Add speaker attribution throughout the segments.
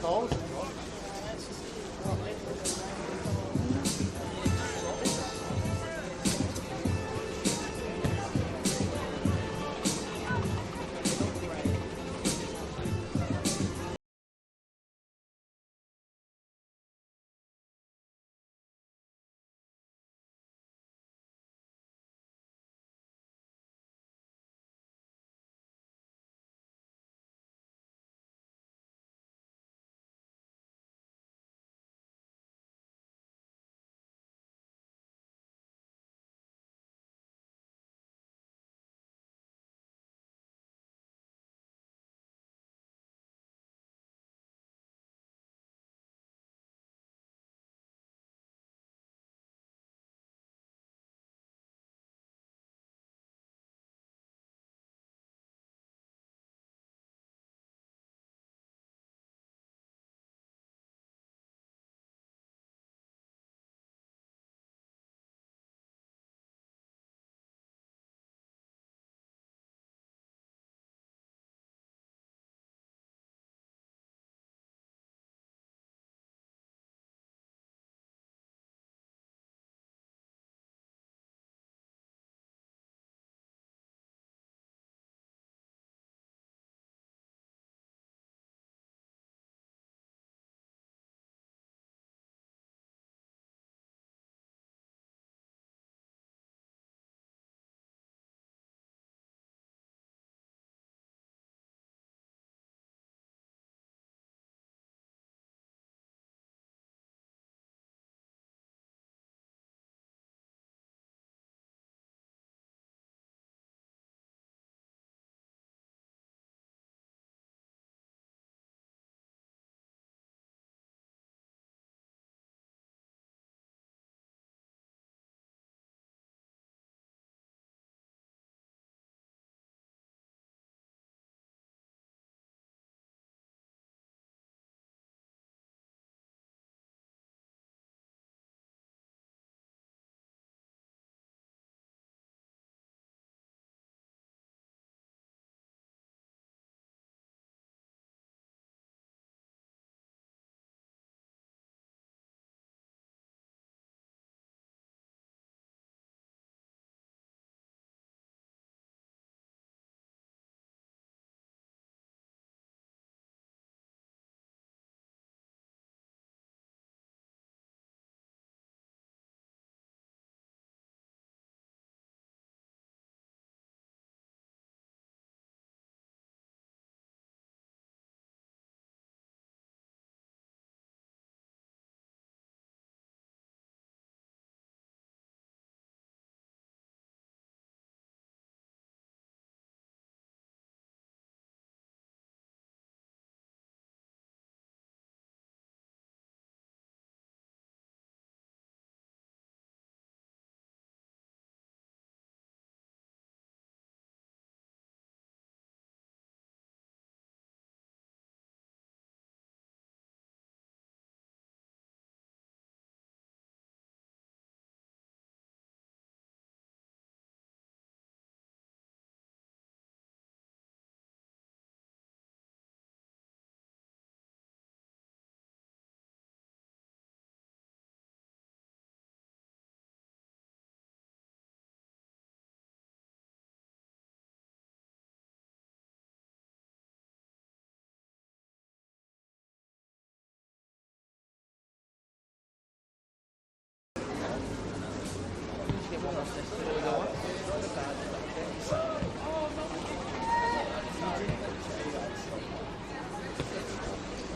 Speaker 1: Cold?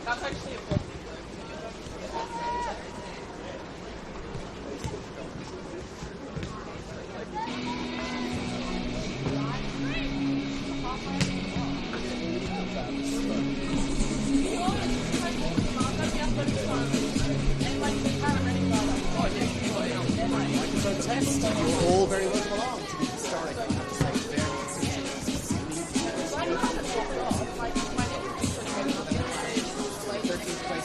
Speaker 2: That's actually a
Speaker 1: test, you're all very welcome along to the historic, I have to say, very institutions. 13th place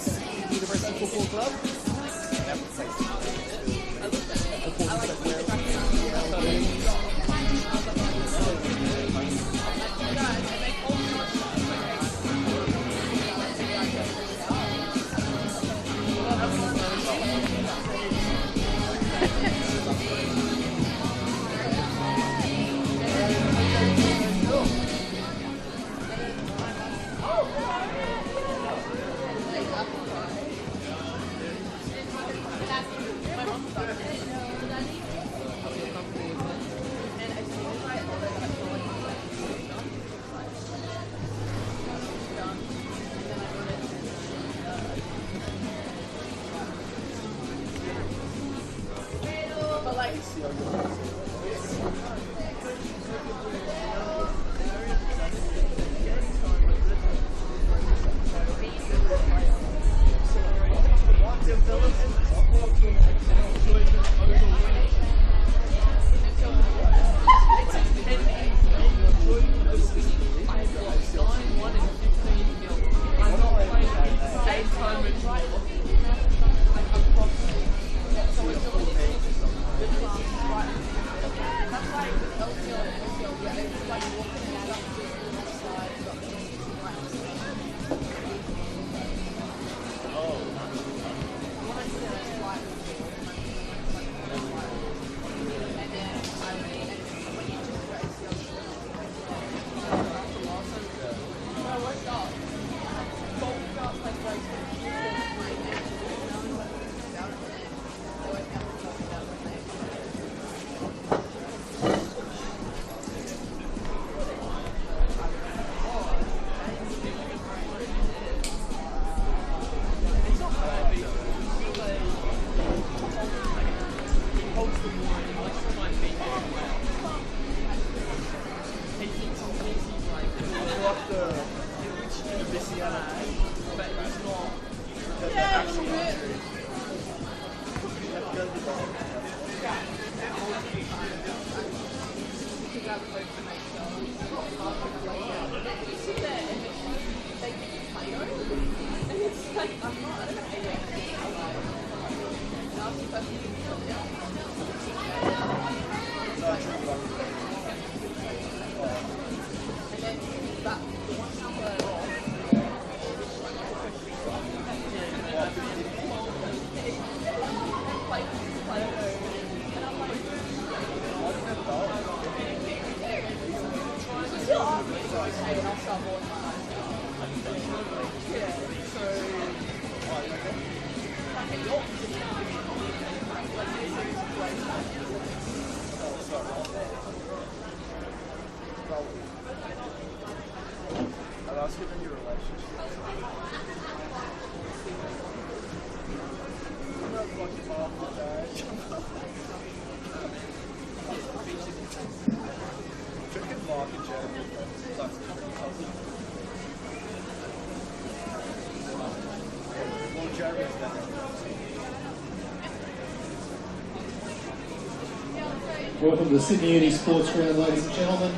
Speaker 2: Welcome to the Sydney Uni Sports Ground, ladies and gentlemen,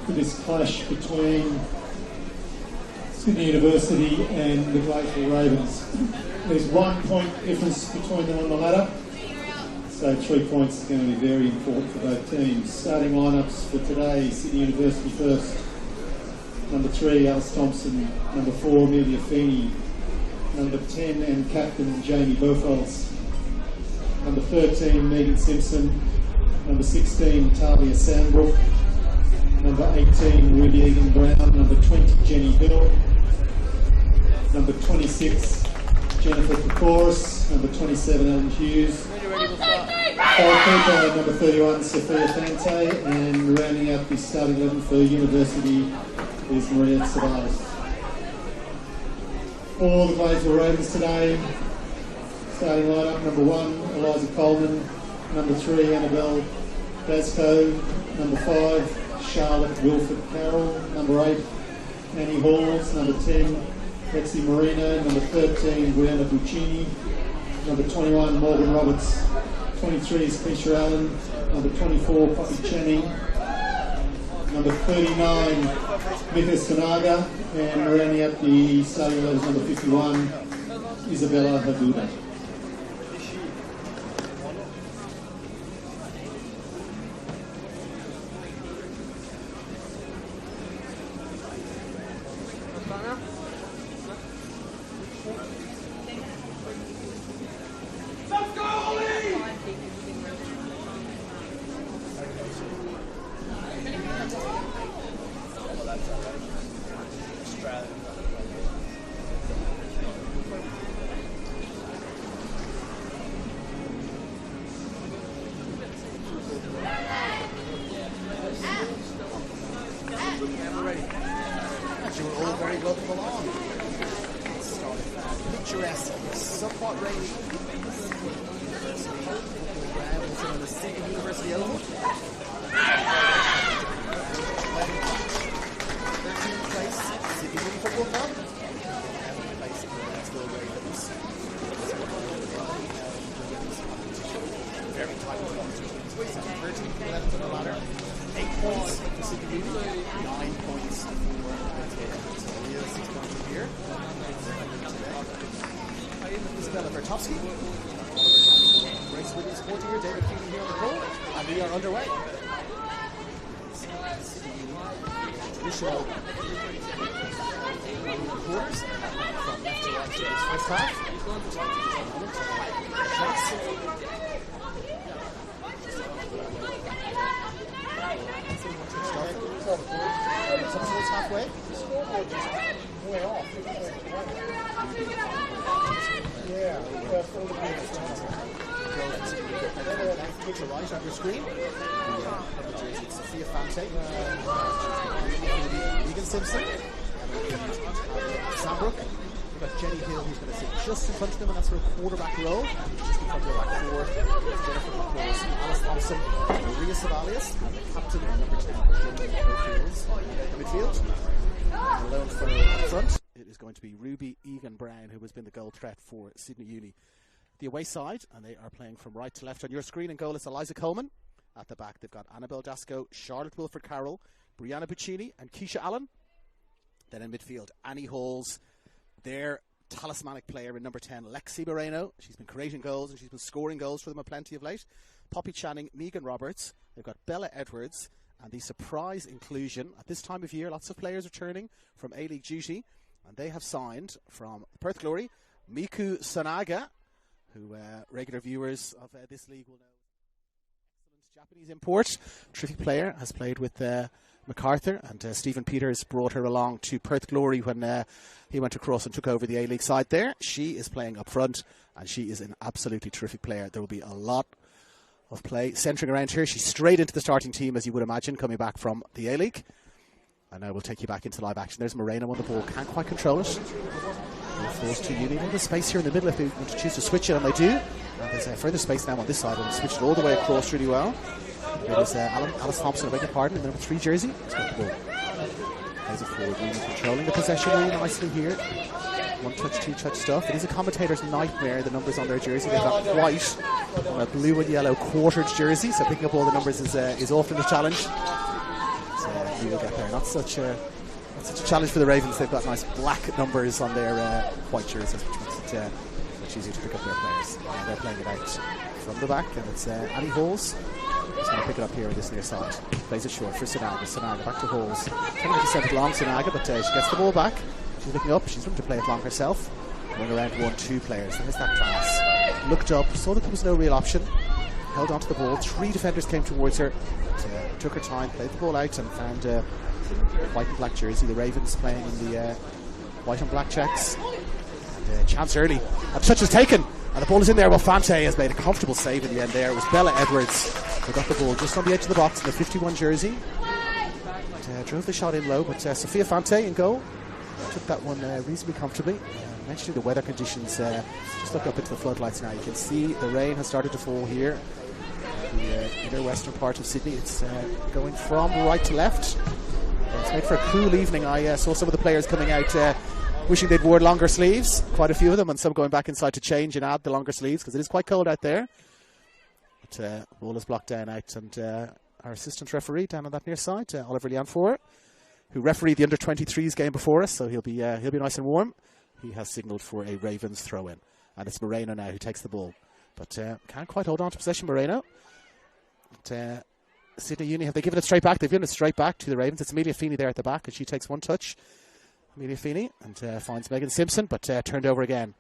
Speaker 2: for this clash between Sydney University and the Gladesville Ravens. There's 1 point difference between them on the ladder, so 3 points is going to be very important for both teams. Starting lineups for today: Sydney University first, number 3 Alice Thompson, number 4 Amelia Feeney, number 10 and captain Jamie Burfels, number 13 Megan Simpson, number 16, Talia Sandbrook, number 18, Ruby Egan Brown, number 20, Jenny Hill, number 26, Jennifer Kokoris, number 27, Ellen Hughes, goalkeeper, number 31, Sophia Fante, and rounding out the starting 11 for University is Maria Savalas. For the Gladesville Ravens today, starting lineup: number 1, Eliza Coleman, number 3, Annabelle Dasco, number 5, Charlotte Wilford Carroll, number 8, Annie Halls, number 10, Lexi Marino, number 13, Brianna Buccini, number 21, Morgan Roberts, 23 is Keisha Allen, number 24, Poppy Channing, number 39, Mika Sanaga, and rounding out the starting 11 number 51, Isabella Haguda.
Speaker 1: Megan Simpson, Sandbrook. We've got Jenny Hill, who's going to sit just in front of them, and that's her quarterback row. Just in front of her back four. Jennifer Coles, Alice Thompson, Maria Savalius, and the captain, number 10, Jenny Hill, in the midfield. And alone for up front, it is is going to be Ruby Egan-Brown, who has been the goal threat for Sydney Uni. The away side, and they are playing from right to left on your screen. In goal is Eliza Coleman. At the back, they've got Annabelle Dasco, Charlotte Wilford-Carroll, Brianna Puccini, and Keisha Allen. Then in midfield, Annie Halls, their talismanic player in number 10, Lexi Moreno. She's been creating goals and she's been scoring goals for them plenty of late. Poppy Channing, Megan Roberts. They've got Bella Edwards, and the surprise inclusion at this time of year, lots of players returning from A-League duty, and they have signed from Perth Glory, Miku Sonaga, who regular viewers of this league will know. Excellent Japanese import, terrific player, has played with MacArthur, and Stephen Peters brought her along to Perth Glory when he went across and took over the A-League side there. She is playing up front, and she is an absolutely terrific player. There will be a lot of play centering around here. She's straight into the starting team, as you would imagine, coming back from the A-League. And now we'll take you back into live action. There's Moreno on the ball, can't quite control it. Forced to Uni. A little space here in the middle if they want to choose to switch it, and they do. And there's further space now on this side, and switch it all the way across really well. There's Alice Thompson, I beg your pardon, in the number 3 jersey. He's got the ball. There's a forward, really controlling the possession really nicely here. One touch, two touch stuff. It is a commentator's nightmare, the numbers on their jersey. They've got white on a blue and yellow quartered jersey, so picking up all the numbers is often a challenge. So we will get there. Not such a challenge for the Ravens. They've got nice black numbers on their white jerseys, which makes it much easier to pick up their players. They're playing it out from the back, and it's Annie Halls. He's going to pick it up here on this near side. Plays it short for Sonaga. Sonaga back to Halls. Trying to send it long, Sonaga, but she gets the ball back. She's looking up. She's looking to play it long herself. Going around 1-2 players. There's that pass. Looked up, saw that there was no real option. Held onto the ball. 3 defenders came towards her. Took her time, played the ball out, and found white and black jersey. The Ravens playing in the white and black checks. And chance early. And touch is taken. And the ball is in there. Well, Fante has made a comfortable save in the end there. It was Bella Edwards who got the ball just on the edge of the box in the 51 jersey. And, drove the shot in low, but Sophia Fante in goal. Took that one reasonably comfortably. Mentioning the weather conditions, just look up into the floodlights now. You can see the rain has started to fall here. The inner western part of Sydney. It's going from right to left. It's made for a cool evening. I saw some of the players coming out wishing they'd worn longer sleeves, quite a few of them, and some going back inside to change and add the longer sleeves because it is quite cold out there. But ball is blocked down out, and our assistant referee down on that near side, Oliver Lianfor, who refereed the under-23s game before us, so he'll be nice and warm. He has signalled for a Ravens throw-in, and it's Moreno now who takes the ball, but can't quite hold on to possession. Moreno. But, Sydney Uni, have they given it straight back? They've given it straight back to the Ravens. It's Amelia Feeney there at the back, and she takes one touch. Amelia Feeney, and finds Megan Simpson, but turned over again.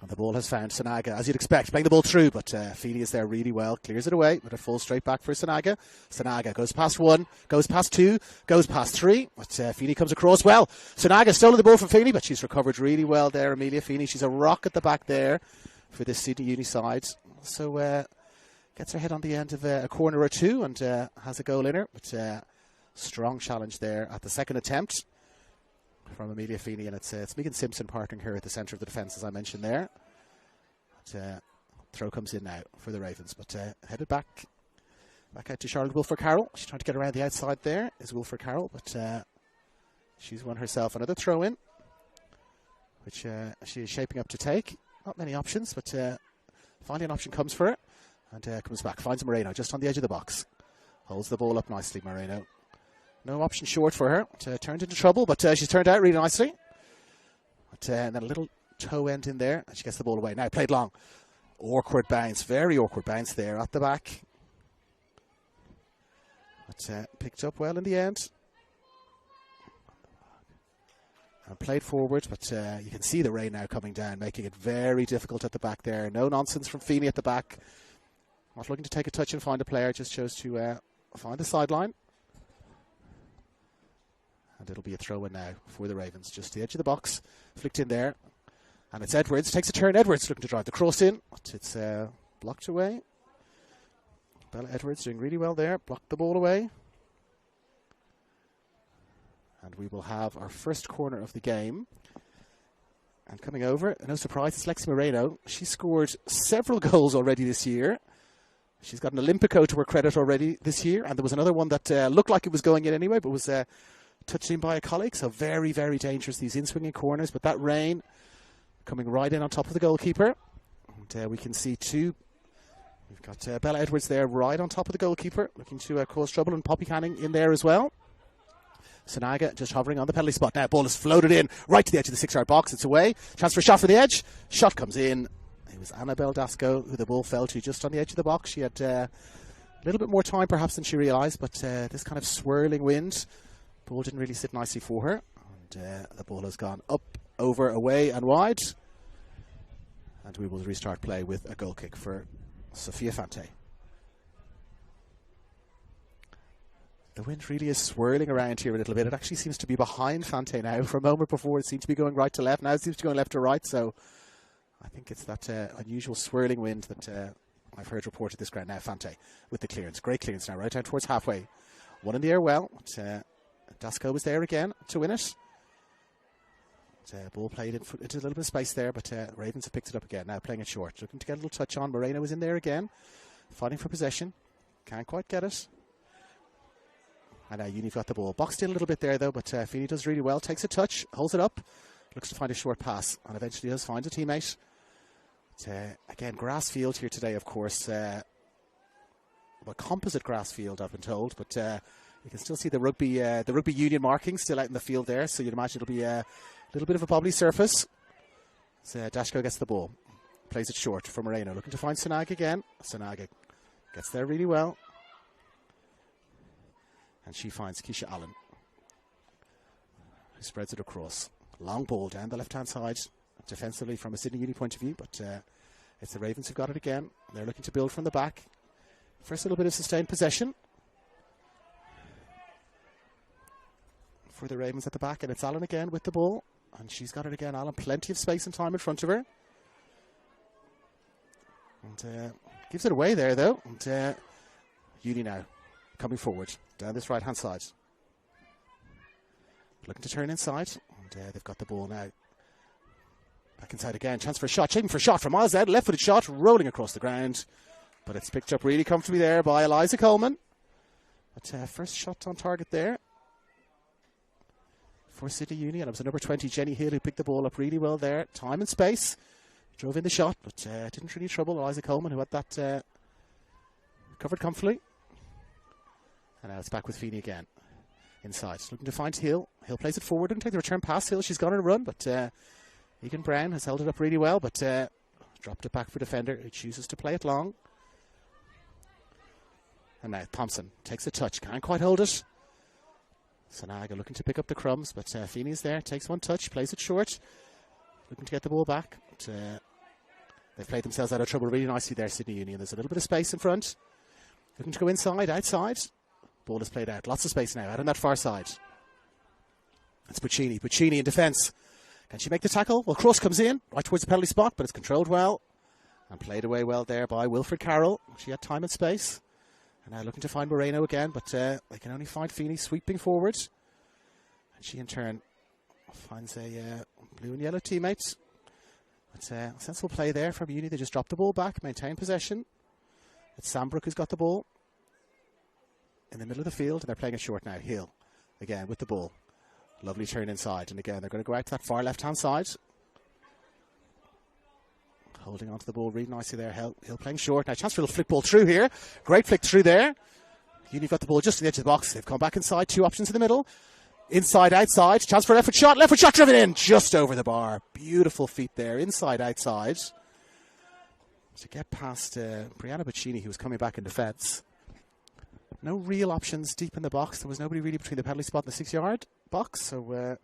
Speaker 1: And the ball has found Sonaga, as you'd expect, playing the ball through, but Feeney is there really well, clears it away with a full straight back for Sonaga. Sonaga goes past 1, goes past 2, goes past 3, but Feeney comes across well. Sonaga stolen the ball from Feeney, but she's recovered really well there, Amelia Feeney. She's a rock at the back there for this Sydney Uni side. So gets her head on the end of a corner or two and has a goal in her, but strong challenge there at the second attempt from Amelia Feeney, and it's Megan Simpson partnering her at the centre of the defence, as I mentioned there. But, throw comes in now for the Ravens, but headed back out to Charlotte Wilford-Carroll. She's trying to get around the outside there, is Wilford-Carroll, but she's won herself another throw in, which she is shaping up to take. Not many options, but finally an option comes for her, and comes back, finds Moreno just on the edge of the box. Holds the ball up nicely, Moreno. No option short for her. Turned into trouble, but she's turned out really nicely. But, and then a little toe end in there, and she gets the ball away. Now played long. Awkward bounce, very awkward bounce there at the back. But picked up well in the end. And played forward, but you can see the rain now coming down, making it very difficult at the back there. No nonsense from Feeney at the back. Not looking to take a touch and find a player, just chose to find the sideline. And it'll be a throw-in now for the Ravens. Just the edge of the box. Flicked in there. And it's Edwards. Takes a turn. Edwards looking to drive the cross in. But it's blocked away. Bella Edwards doing really well there. Blocked the ball away. And we will have our first corner of the game. And coming over, no surprise, it's Lexi Moreno. She scored several goals already this year. She's got an Olympico to her credit already this year. And there was another one that looked like it was going in anyway, but was touched in by a colleague, so very, very dangerous, these in-swinging corners. But that rain coming right in on top of the goalkeeper. And we can see two. We've got Bella Edwards there right on top of the goalkeeper, looking to cause trouble, and Poppy Canning in there as well. Sanaga just hovering on the penalty spot. Now ball is floated in right to the edge of the 6-yard box. It's away. Chance for a shot for the edge. Shot comes in. It was Annabelle Dasco who the ball fell to just on the edge of the box. She had a little bit more time perhaps than she realised, but this kind of swirling wind, ball didn't really sit nicely for her. And the ball has gone up, over, away and wide. And we will restart play with a goal kick for Sophia Fante. The wind really is swirling around here a little bit. It actually seems to be behind Fante now. For a moment before it seemed to be going right to left. Now it seems to be going left to right. So I think it's that unusual swirling wind that I've heard reported this ground. Now Fante with the clearance. Great clearance now right down towards halfway. One in the air well. Dasco was there again to win it. Ball played into a little bit of space there, but Ravens have picked it up again. Now playing it short. Looking to get a little touch on. Moreno was in there again. Fighting for possession. Can't quite get it. And now Uni's got the ball. Boxed in a little bit there though, but Feeney does really well. Takes a touch, holds it up, looks to find a short pass, and eventually does find a teammate. Again, grass field here today, of course. Well, composite grass field, I've been told, but you can still see the rugby union marking still out in the field there, so you'd imagine it'll be a little bit of a bobbly surface. So Dashko gets the ball, plays it short for Moreno, looking to find Sanaga again. Sanaga gets there really well. And she finds Keisha Allen, who spreads it across. Long ball down the left-hand side, defensively from a Sydney Uni point of view, but it's the Ravens who've got it again. They're looking to build from the back. First little bit of sustained possession for the Ravens at the back, and it's Allen again with the ball, and she's got it again. Allen, plenty of space and time in front of her. And gives it away there, though. And Uni now coming forward down this right-hand side. Looking to turn inside. And they've got the ball now. Back inside again. Chance for a shot. Shaping for a shot from miles out. Left-footed shot. Rolling across the ground. But it's picked up really comfortably there by Eliza Coleman. But first shot on target there for City Uni. And it was the number 20, Jenny Hill, who picked the ball up really well there. Time and space. Drove in the shot, but didn't really trouble Eliza Coleman, who had that covered comfortably. And now it's back with Feeney again. Inside. Looking to find Hill. Hill plays it forward and take the return pass. Hill, she's gone on a run, but Egan Brown has held it up really well, but dropped it back for defender who chooses to play it long. And now Thompson takes a touch. Can't quite hold it. Sanaga looking to pick up the crumbs, but Feeney's there. Takes one touch. Plays it short. Looking to get the ball back. But, they've played themselves out of trouble really nicely there, Sydney Uni. And there's a little bit of space in front. Looking to go inside, outside. Ball is played out. Lots of space now out on that far side. It's Puccini. Puccini in defence. Can she make the tackle? Well, cross comes in right towards the penalty spot, but it's controlled well and played away well there by Wilfred Carroll. She had time and space. And now looking to find Moreno again, but they can only find Feeney sweeping forward. And she in turn finds a blue and yellow teammate. But sensible play there from Uni. They just drop the ball back, maintain possession. It's Sambrook who's got the ball in the middle of the field, and they're playing it short now. Hill again with the ball. Lovely turn inside, and again they're going to go out to that far left-hand side. Holding onto the ball really nicely there. Hill playing short. Now chance for a little flick ball through here. Great flick through there. Uni got the ball just to the edge of the box. They've come back inside. Two options in the middle. Inside, outside. Chance for a left foot shot. Left foot shot driven in. Just over the bar. Beautiful feet there. Inside, outside. To get past Brianna Puccini, who was coming back in defence. No real options deep in the box. There was nobody really between the penalty spot and the 6-yard box. So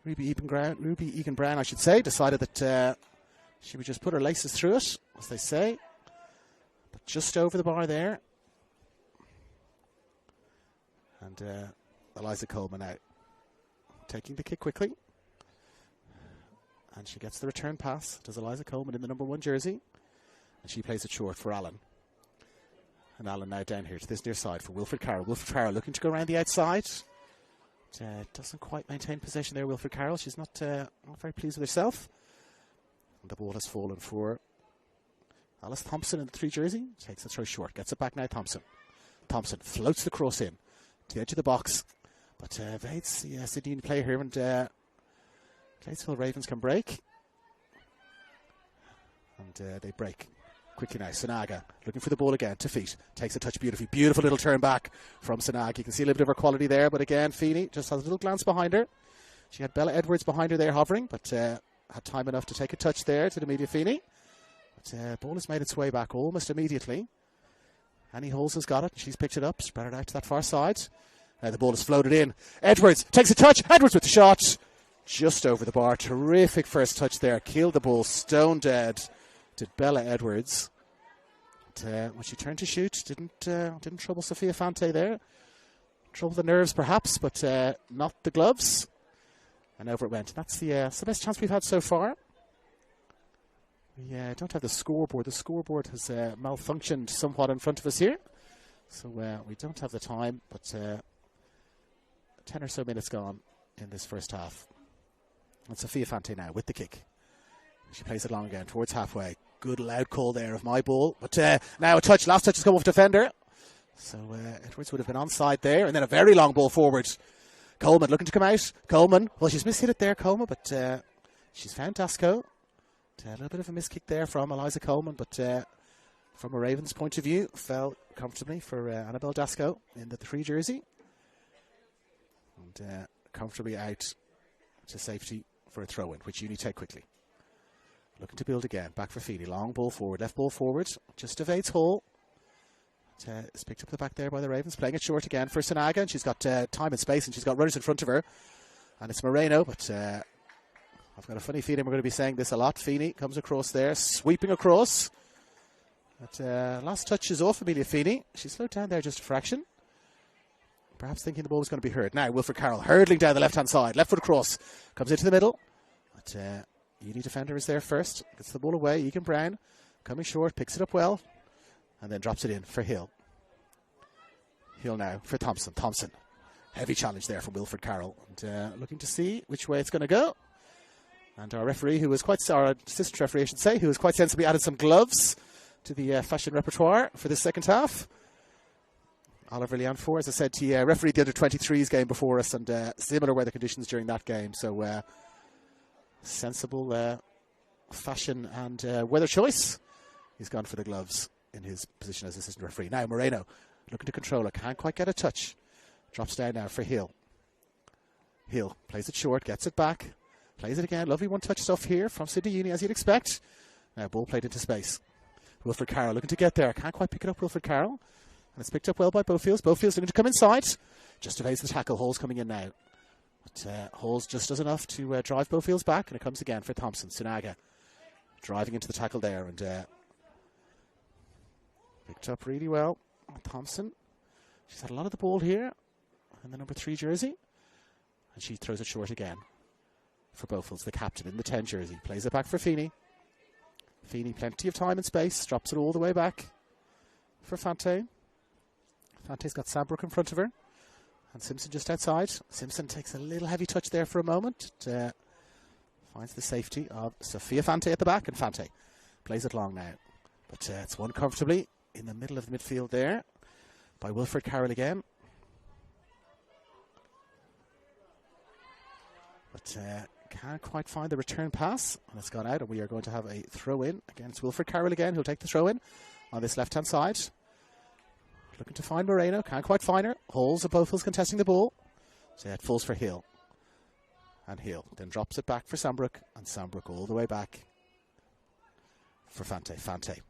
Speaker 1: Ruby Egan Brown, I should say, decided that she would just put her laces through it, as they say. But just over the bar there. And Eliza Coleman out. Taking the kick quickly. And she gets the return pass. Does Eliza Coleman in the number 1 jersey. And she plays it short for Allen. And Allen now down here to this near side for Wilfred Carroll. Wilfred Carroll looking to go around the outside. Doesn't quite maintain possession there, Wilfred Carroll. She's not very pleased with herself. And the ball has fallen for Alice Thompson in the 3 jersey. Takes the throw short. Gets it back now, Thompson. Thompson floats the cross in to the edge of the box. But Vates, the Sydney Uni player here, and Gladesville Ravens can break. And they break quickly now. Sanaga looking for the ball again to feet. Takes a touch beautifully. Beautiful little turn back from Sanaga. You can see a little bit of her quality there, but again, Feeney just has a little glance behind her. She had Bella Edwards behind her there hovering, but had time enough to take a touch there to the media Feeney. But ball has made its way back almost immediately. Annie Holes has got it. She's picked it up, spread it out to that far side. Now the ball is floated in. Edwards takes a touch. Edwards with the shot. Just over the bar. Terrific first touch there. Killed the ball stone dead. Did Bella Edwards. But, when she turned to shoot, didn't trouble Sophia Fante there. Trouble the nerves perhaps, but not the gloves. And over it went. That's the best chance we've had so far. We don't have the scoreboard. The scoreboard has malfunctioned somewhat in front of us here. So we don't have the time, but 10 or so minutes gone in this first half. And Sophia Fante now with the kick. She plays it long again towards halfway. Good loud call there of my ball. But now a touch. Last touch has come off defender. So Edwards would have been onside there. And then a very long ball forward. Coleman looking to come out. Coleman. Well, she's mishit it there, Coleman. But she's found Dasco. A little bit of a miss kick there from Eliza Coleman. But from a Ravens point of view, fell comfortably for Annabelle Dasco in the 3 jersey. And comfortably out to safety for a throw-in, which Uni take quickly. Looking to build again. Back for Feeney. Long ball forward. Left ball forward. Just evades Hall. It's picked up the back there by the Ravens. Playing it short again for Sanaga. And she's got time and space, and she's got runners in front of her. And it's Moreno, but I've got a funny feeling we're going to be saying this a lot. Feeney comes across there, sweeping across. But last touch is off Amelia Feeney. She slowed down there just a fraction. Perhaps thinking the ball was going to be heard. Now Wilfred Carroll hurdling down the left-hand side. Left foot across. Comes into the middle. But Uni defender is there first. Gets the ball away. Egan Brown coming short. Picks it up well. And then drops it in for Hill. Hill now for Thompson. Thompson. Heavy challenge there from Wilfred Carroll. And looking to see which way it's going to go. And our referee, our assistant referee, I should say, who has quite sensibly added some gloves to the fashion repertoire for this second half. Oliver Leanfor, as I said, he refereed the under-23s game before us, and similar weather conditions during that game. So sensible fashion and weather choice. He's gone for the gloves in his position as assistant referee. Now Moreno looking to control it. Can't quite get a touch. Drops down now for Hill. Hill plays it short, gets it back. Plays it again. Lovely one-touch stuff here from Sydney Uni, as you'd expect. Now, ball played into space. Wilfred Carroll looking to get there. Can't quite pick it up, Wilfred Carroll. And it's picked up well by Bofields. Bofields looking to come inside. Just evades the tackle. Hall's coming in now. But Hall's just does enough to drive Bofields back. And it comes again for Thompson. Sanaga driving into the tackle there. And picked up really well. Thompson. She's had a lot of the ball here. In the number 3 jersey. And she throws it short again. For Bofields, the captain in the 10 jersey. Plays it back for Feeney. Feeney, plenty of time and space. Drops it all the way back for Fante. Fante's got Sambrook in front of her. And Simpson just outside. Simpson takes a little heavy touch there for a moment. Finds the safety of Sophia Fante at the back. And Fante plays it long now. But it's won comfortably in the middle of the midfield there by Wilfred Carroll again. But can't quite find the return pass, and it's gone out, and we are going to have a throw-in against Wilfred Carroll again, who'll take the throw-in on this left-hand side. Looking to find Moreno, can't quite find her. Halls of Bofields contesting the ball. So it falls for Hill. And Hill then drops it back for Sambrook, and Sambrook all the way back for Fante. Fante.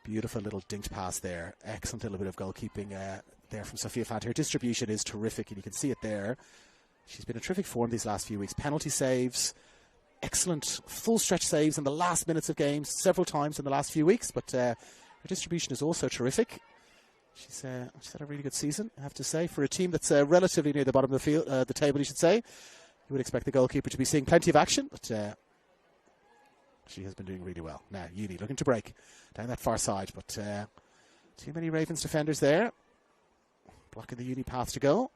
Speaker 1: Beautiful little dinked pass there. Excellent little bit of goalkeeping there from Sophia Fante. Her distribution is terrific, and you can see it there. She's been in terrific form these last few weeks. Penalty saves, excellent full stretch saves in the last minutes of games several times in the last few weeks. But her distribution is also terrific. She's had a really good season, I have to say, for a team that's relatively near the bottom of the field, the table, you should say. You would expect the goalkeeper to be seeing plenty of action, but she has been doing really well. Now, Uni looking to break down that far side, but too many Ravens defenders there, blocking the Uni path to goal.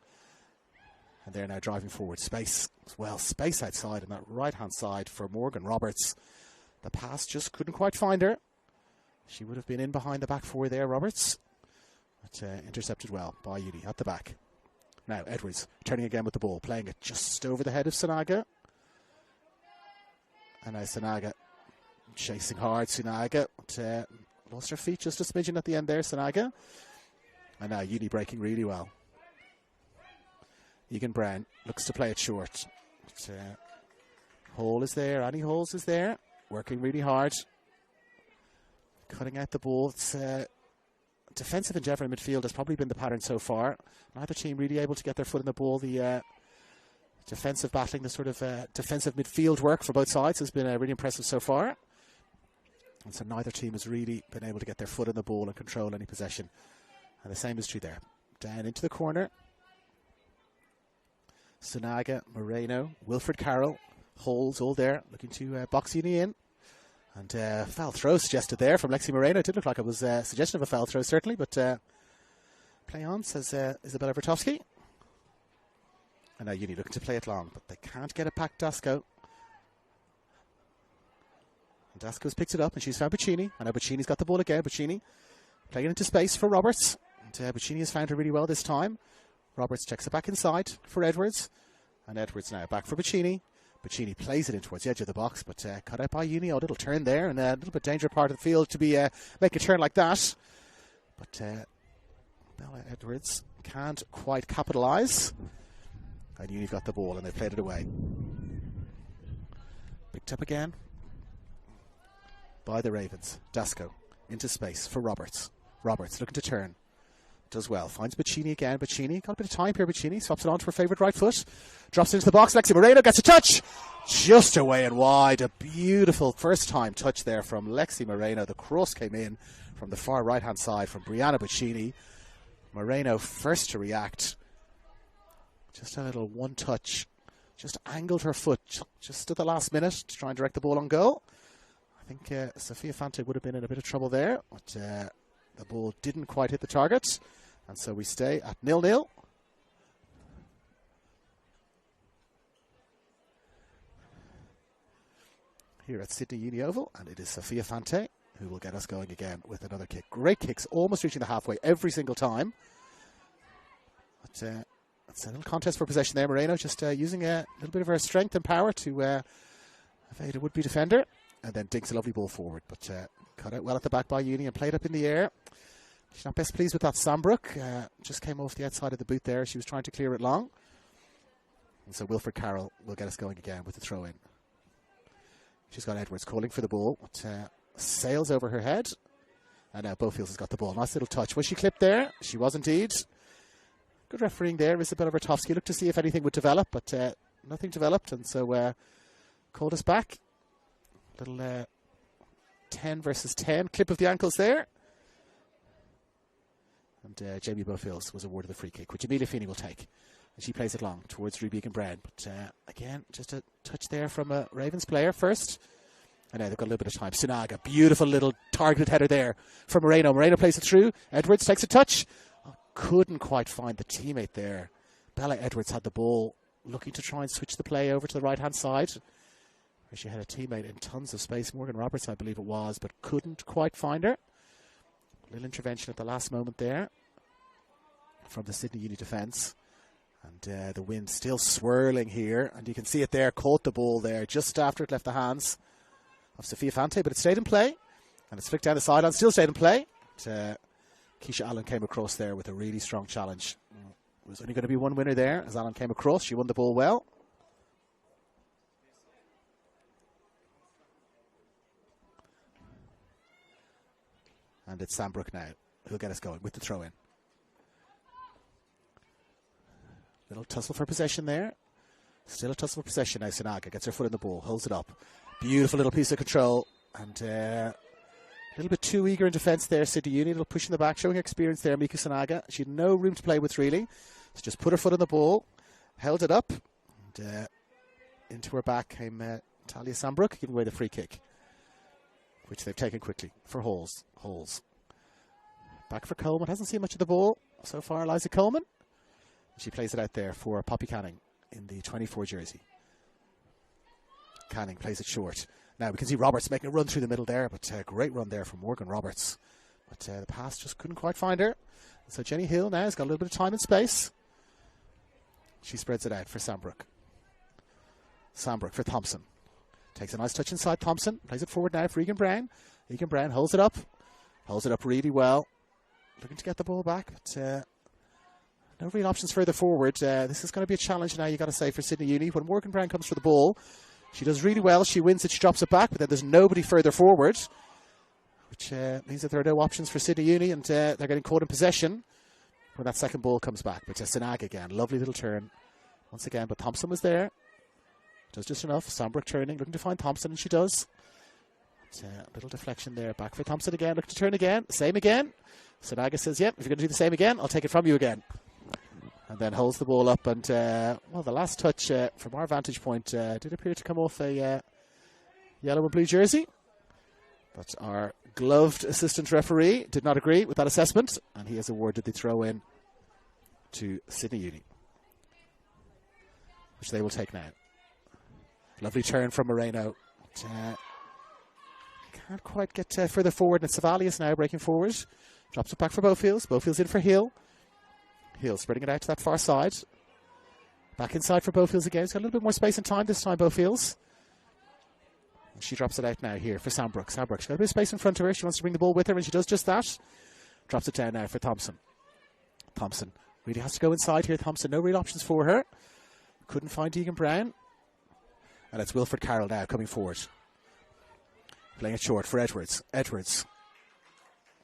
Speaker 1: And they're now driving forward. Space as well. Space outside on that right-hand side for Morgan Roberts. The pass just couldn't quite find her. She would have been in behind the back four there, Roberts. But intercepted well by Uni at the back. Now Edwards turning again with the ball, playing it just over the head of Sanaga. And now Sanaga chasing hard. Sanaga lost her feet just a smidgen at the end there, Sanaga. And now Uni breaking really well. Egan Brown looks to play it short. But, Hall is there, Annie Halls is there, working really hard. Cutting out the ball. It's defensive endeavour in midfield has probably been the pattern so far. Neither team really able to get their foot in the ball. The defensive battling, the sort of defensive midfield work for both sides has been really impressive so far. And so neither team has really been able to get their foot in the ball and control any possession. And the same is true there. Down into the corner. Sanaga, Moreno, Wilfred Carroll, Holes all there, looking to box Uni in. And foul throw suggested there from Lexi Moreno. It did look like it was a suggestion of a foul throw, certainly, but play on, says Isabella Vertovsky. And now Uni looking to play it long, but they can't get it back, Dasco. And Dasco's picked it up, and she's found Buccini. I know Buccini's got the ball again. Buccini playing it into space for Roberts. And Buccini has found her really well this time. Roberts checks it back inside for Edwards. And Edwards now back for Buccini. Buccini plays it in towards the edge of the box, but cut out by Uni. Oh, a little turn there, and a little bit dangerous part of the field to be make a turn like that. But Bella Edwards can't quite capitalise. And Uni've got the ball, and they've played it away. Picked up again by the Ravens. Dasco into space for Roberts. Roberts looking to turn. Does well. Finds Buccini again. Buccini got a bit of time here. Buccini swaps it on to her favourite right foot. Drops into the box. Lexi Moreno gets a touch. Just away and wide. A beautiful first time touch there from Lexi Moreno. The cross came in from the far right hand side from Brianna Buccini. Moreno first to react. Just a little one touch. Just angled her foot just at the last minute to try and direct the ball on goal. I think Sophia Fante would have been in a bit of trouble there. But the ball didn't quite hit the target. And so we stay at 0-0. Here at Sydney Uni Oval, and it is Sophia Fante who will get us going again with another kick. Great kicks, almost reaching the halfway every single time. But it's a little contest for possession there. Moreno just using a little bit of her strength and power to evade a would-be defender, and then dinks a lovely ball forward. But cut out well at the back by Uni and played up in the air. She's not best pleased with that Sambrook. Just came off the outside of the boot there. She was trying to clear it long. And so Wilfred Carroll will get us going again with the throw-in. She's got Edwards calling for the ball. It sails over her head. And now Bofields has got the ball. Nice little touch. Was she clipped there? She was indeed. Good refereeing there. Isabella Vertovsky looked to see if anything would develop, but nothing developed. And so called us back. Little 10 versus 10 clip of the ankles there. And Jamie Bofields was awarded the free kick, which Amelia Feeney will take. And she plays it long towards Ruby Egan Brown. But again, just a touch there from a Ravens player first. And now they've got a little bit of time. Sanaga, beautiful little targeted header there from Moreno. Moreno plays it through. Edwards takes a touch. Oh, couldn't quite find the teammate there. Bella Edwards had the ball, looking to try and switch the play over to the right-hand side. Where she had a teammate in tons of space. Morgan Roberts, I believe it was, but couldn't quite find her. Little intervention at the last moment there from the Sydney Uni defence. And the wind still swirling here. And you can see it there, caught the ball there just after it left the hands of Sophia Fante. But it stayed in play. And it's flicked down the sideline, still stayed in play. But, Keisha Allen came across there with a really strong challenge. It was only going to be one winner there as Allen came across. She won the ball well. And it's Sambrook now who'll get us going with the throw-in. Little tussle for possession there. Still a tussle for possession now. Sanaga gets her foot in the ball, holds it up. Beautiful little piece of control. And a little bit too eager in defence there, Sydney Uni. A little push in the back, showing experience there, Mika Sanaga. She had no room to play with, really. So just put her foot on the ball, held it up. And into her back came Talia Sambrook, giving away the free kick, which they've taken quickly for Halls. Back for Coleman. Hasn't seen much of the ball so far, Eliza Coleman. She plays it out there for Poppy Canning in the 24 jersey. Canning plays it short. Now we can see Roberts making a run through the middle there, but great run there from Morgan Roberts. But the pass just couldn't quite find her. So Jenny Hill now has got a little bit of time and space. She spreads it out for Sambrook. Sambrook for Thompson. Takes a nice touch inside Thompson. Plays it forward now for Egan Brown. Egan Brown holds it up. Holds it up really well. Looking to get the ball back, but no real options further forward. This is going to be a challenge now, you got to say, for Sydney Uni. When Morgan Brown comes for the ball, she does really well. She wins it, she drops it back, but then there's nobody further forward, which means that there are no options for Sydney Uni, and they're getting caught in possession when that second ball comes back. But Sinag again, lovely little turn once again, but Thompson was there. Does just enough. Sambrook turning, looking to find Thompson, and she does. A little deflection there. Back for Thompson again, looking to turn again. Same again. Sinaga says, yep, if you're going to do the same again, I'll take it from you again. And then holds the ball up, and well, the last touch from our vantage point did appear to come off a yellow and blue jersey. But our gloved assistant referee did not agree with that assessment, and he has awarded the throw in to Sydney Uni, which they will take now. Lovely turn from Moreno. Can't quite get further forward, and Savalius now breaking forward. Drops it back for Bofields. Bofields in for Hill. Hill spreading it out to that far side. Back inside for Bofields again. He's got a little bit more space and time this time, Bofields. She drops it out now here for Sambrook. Sambrook, she's got a bit of space in front of her. She wants to bring the ball with her, and she does just that. Drops it down now for Thompson. Thompson really has to go inside here. Thompson, no real options for her. Couldn't find Egan Brown. And it's Wilfred Carroll now coming forward. Playing it short for Edwards. Edwards.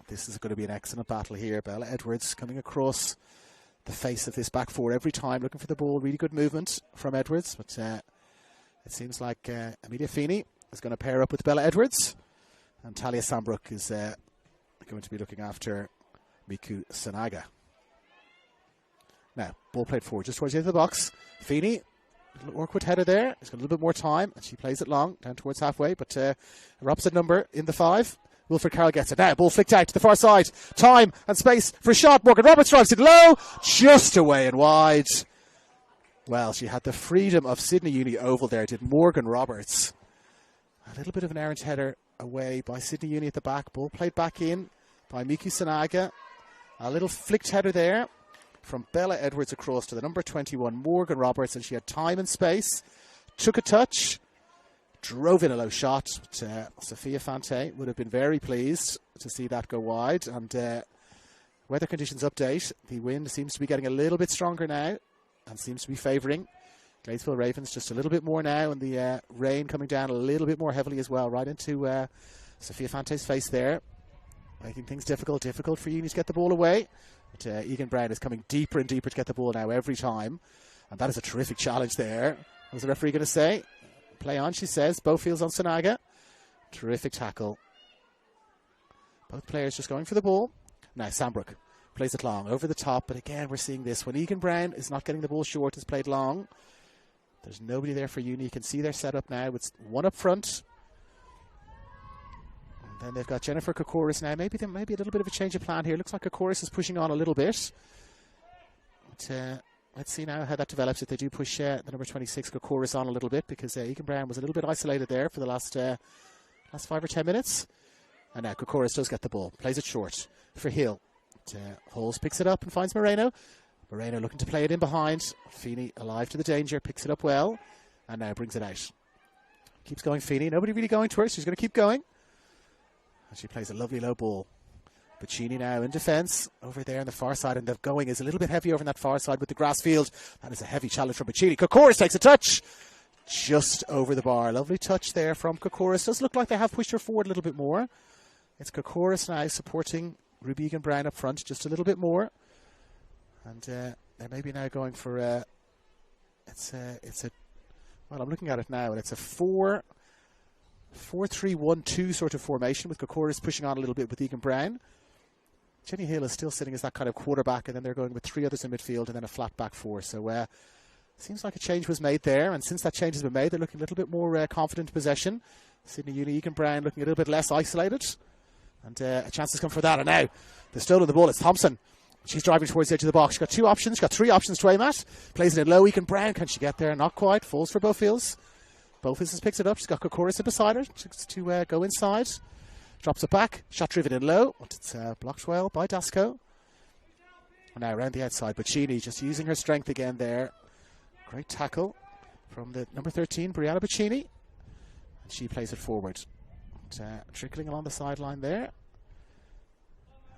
Speaker 1: This is going to be an excellent battle here. Bella Edwards coming across the face of this back four every time, looking for the ball. Really good movement from Edwards. But it seems like Amelia Feeney is going to pair up with Bella Edwards. And Talia Sambrook is going to be looking after Miku Sanaga. Now, ball played forward just towards the end of the box. Feeney. Little awkward header there. She's got a little bit more time, and she plays it long down towards halfway. But a opposite number in the 5. Wilfred Carroll gets it. Now, ball flicked out to the far side. Time and space for a shot. Morgan Roberts drives it low, just away and wide. Well, she had the freedom of Sydney Uni Oval there, did Morgan Roberts. A little bit of an errant header away by Sydney Uni at the back. Ball played back in by Miki Sanaga. A little flicked header there from Bella Edwards across to the number 21, Morgan Roberts, and she had time and space, took a touch, drove in a low shot. But, Sophia Fante would have been very pleased to see that go wide. And weather conditions update. The wind seems to be getting a little bit stronger now and seems to be favouring Gladesville Ravens just a little bit more now, and the rain coming down a little bit more heavily as well, right into Sophia Fante's face there, making things difficult for Uni to get the ball away. But Egan Brown is coming deeper and deeper to get the ball now every time. And that is a terrific challenge there. What was the referee going to say? Play on, she says. Bofields on Sanaga. Terrific tackle. Both players just going for the ball. Now Sambrook plays it long, over the top. But again, we're seeing this. When Egan Brown is not getting the ball short, is played long. There's nobody there for Uni. You can see their setup now. It's one up front. Then they've got Jennifer Kokoris now. Maybe a little bit of a change of plan here. Looks like Kokoris is pushing on a little bit. But, let's see now how that develops. If they do push the number 26 Kokoris on a little bit, because Egan Brown was a little bit isolated there for the last 5 or 10 minutes. And now Kokoris does get the ball. Plays it short for Hill. Holes picks it up and finds Moreno. Moreno looking to play it in behind. Feeney alive to the danger. Picks it up well. And now brings it out. Keeps going Feeney. Nobody really going to her. She's going to keep going. And she plays a lovely low ball. Puccini now in defence over there on the far side, and the going is a little bit heavy over on that far side with the grass field. That is a heavy challenge from Puccini. Kokoris takes a touch just over the bar. Lovely touch there from Kokoris. Does look like they have pushed her forward a little bit more. It's Kokoris now supporting Ruby Egan Brown up front just a little bit more. And they're maybe now going for well, I'm looking at it now, and it's a 4-3-1-2 sort of formation with Kokoris pushing on a little bit with Egan Brown. Jenny Hill is still sitting as that kind of quarterback, and then they're going with 3 others in midfield and then a flat back 4. So seems like a change was made there, and since that change has been made, they're looking a little bit more confident in possession. Sydney Uni, Egan Brown looking a little bit less isolated, and a chance has come for that. And now they're stolen the ball. It's Thompson. She's driving towards the edge of the box. She's got 2 options. She's got 3 options to aim at. Plays it in low. Egan Brown, can she get there? Not quite. Falls for Bofields. Bofields picks it up. She's got Kokoris beside her to go inside. Drops it back. Shot driven in low. But it's blocked well by Dasco. And now around the outside. But Sheeny just using her strength again there. Great tackle from the number 13, Brianna Bacchini. And she plays it forward. Trickling along the sideline there.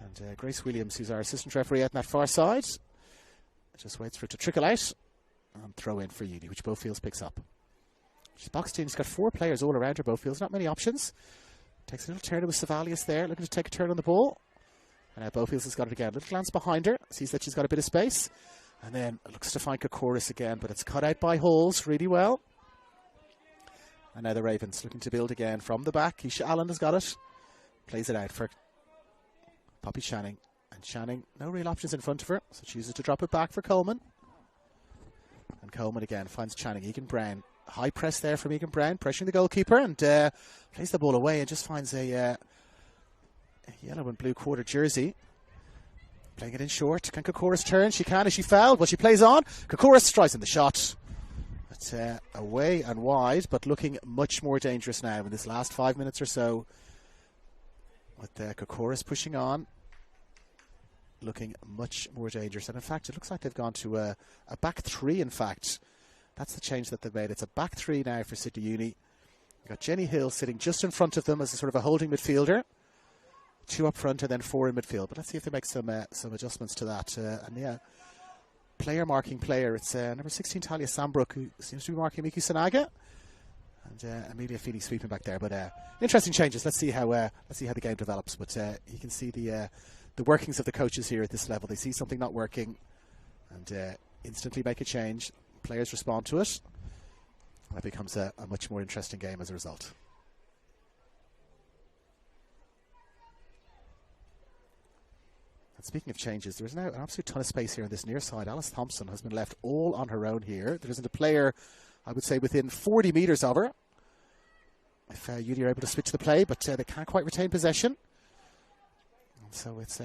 Speaker 1: And Grace Williams, who's our assistant referee out on that far side, just waits for it to trickle out and throw in for Uni, which Beaufields picks up. She's boxed in. She's got 4 players all around her, Beaufields. Not many options. Takes a little turn with Savalius there, looking to take a turn on the ball. And now Beaufields has got it again. A little glance behind her. Sees that she's got a bit of space. And then looks to find Kokoris again, but it's cut out by Halls really well. And now the Ravens looking to build again from the back. Keisha Allen has got it. Plays it out for Poppy Channing. And Channing, no real options in front of her, so chooses to drop it back for Coleman. And Coleman again finds Channing. Egan Brown. High press there from Egan Brown, pressuring the goalkeeper, and plays the ball away and just finds a yellow and blue quarter jersey. Playing it in short. Can Kokoris turn? She can. Is she fouled? Well, she plays on. Kokoris tries in the shot. It's away and wide, but looking much more dangerous now in this last 5 minutes or so. With Kokoris pushing on. Looking much more dangerous. And in fact, it looks like they've gone to a back 3, in fact. That's the change that they've made. It's a back 3 now for Sydney Uni. You've got Jenny Hill sitting just in front of them as a sort of a holding midfielder. 2 up front and then 4 in midfield. But let's see if they make some adjustments to that. And yeah, player marking player. It's number 16 Talia Sambrook, who seems to be marking Miki Sanaga, and Amelia Feeney sweeping back there. But interesting changes. Let's see how the game develops. But you can see the workings of the coaches here at this level. They see something not working and instantly make a change. Players respond to it. That becomes a much more interesting game as a result. And speaking of changes, there is now an absolute ton of space here on this near side. Alice Thompson has been left all on her own here. There isn't a player, I would say, within 40 metres of her. If Uni are able to switch the play, but they can't quite retain possession. And so it's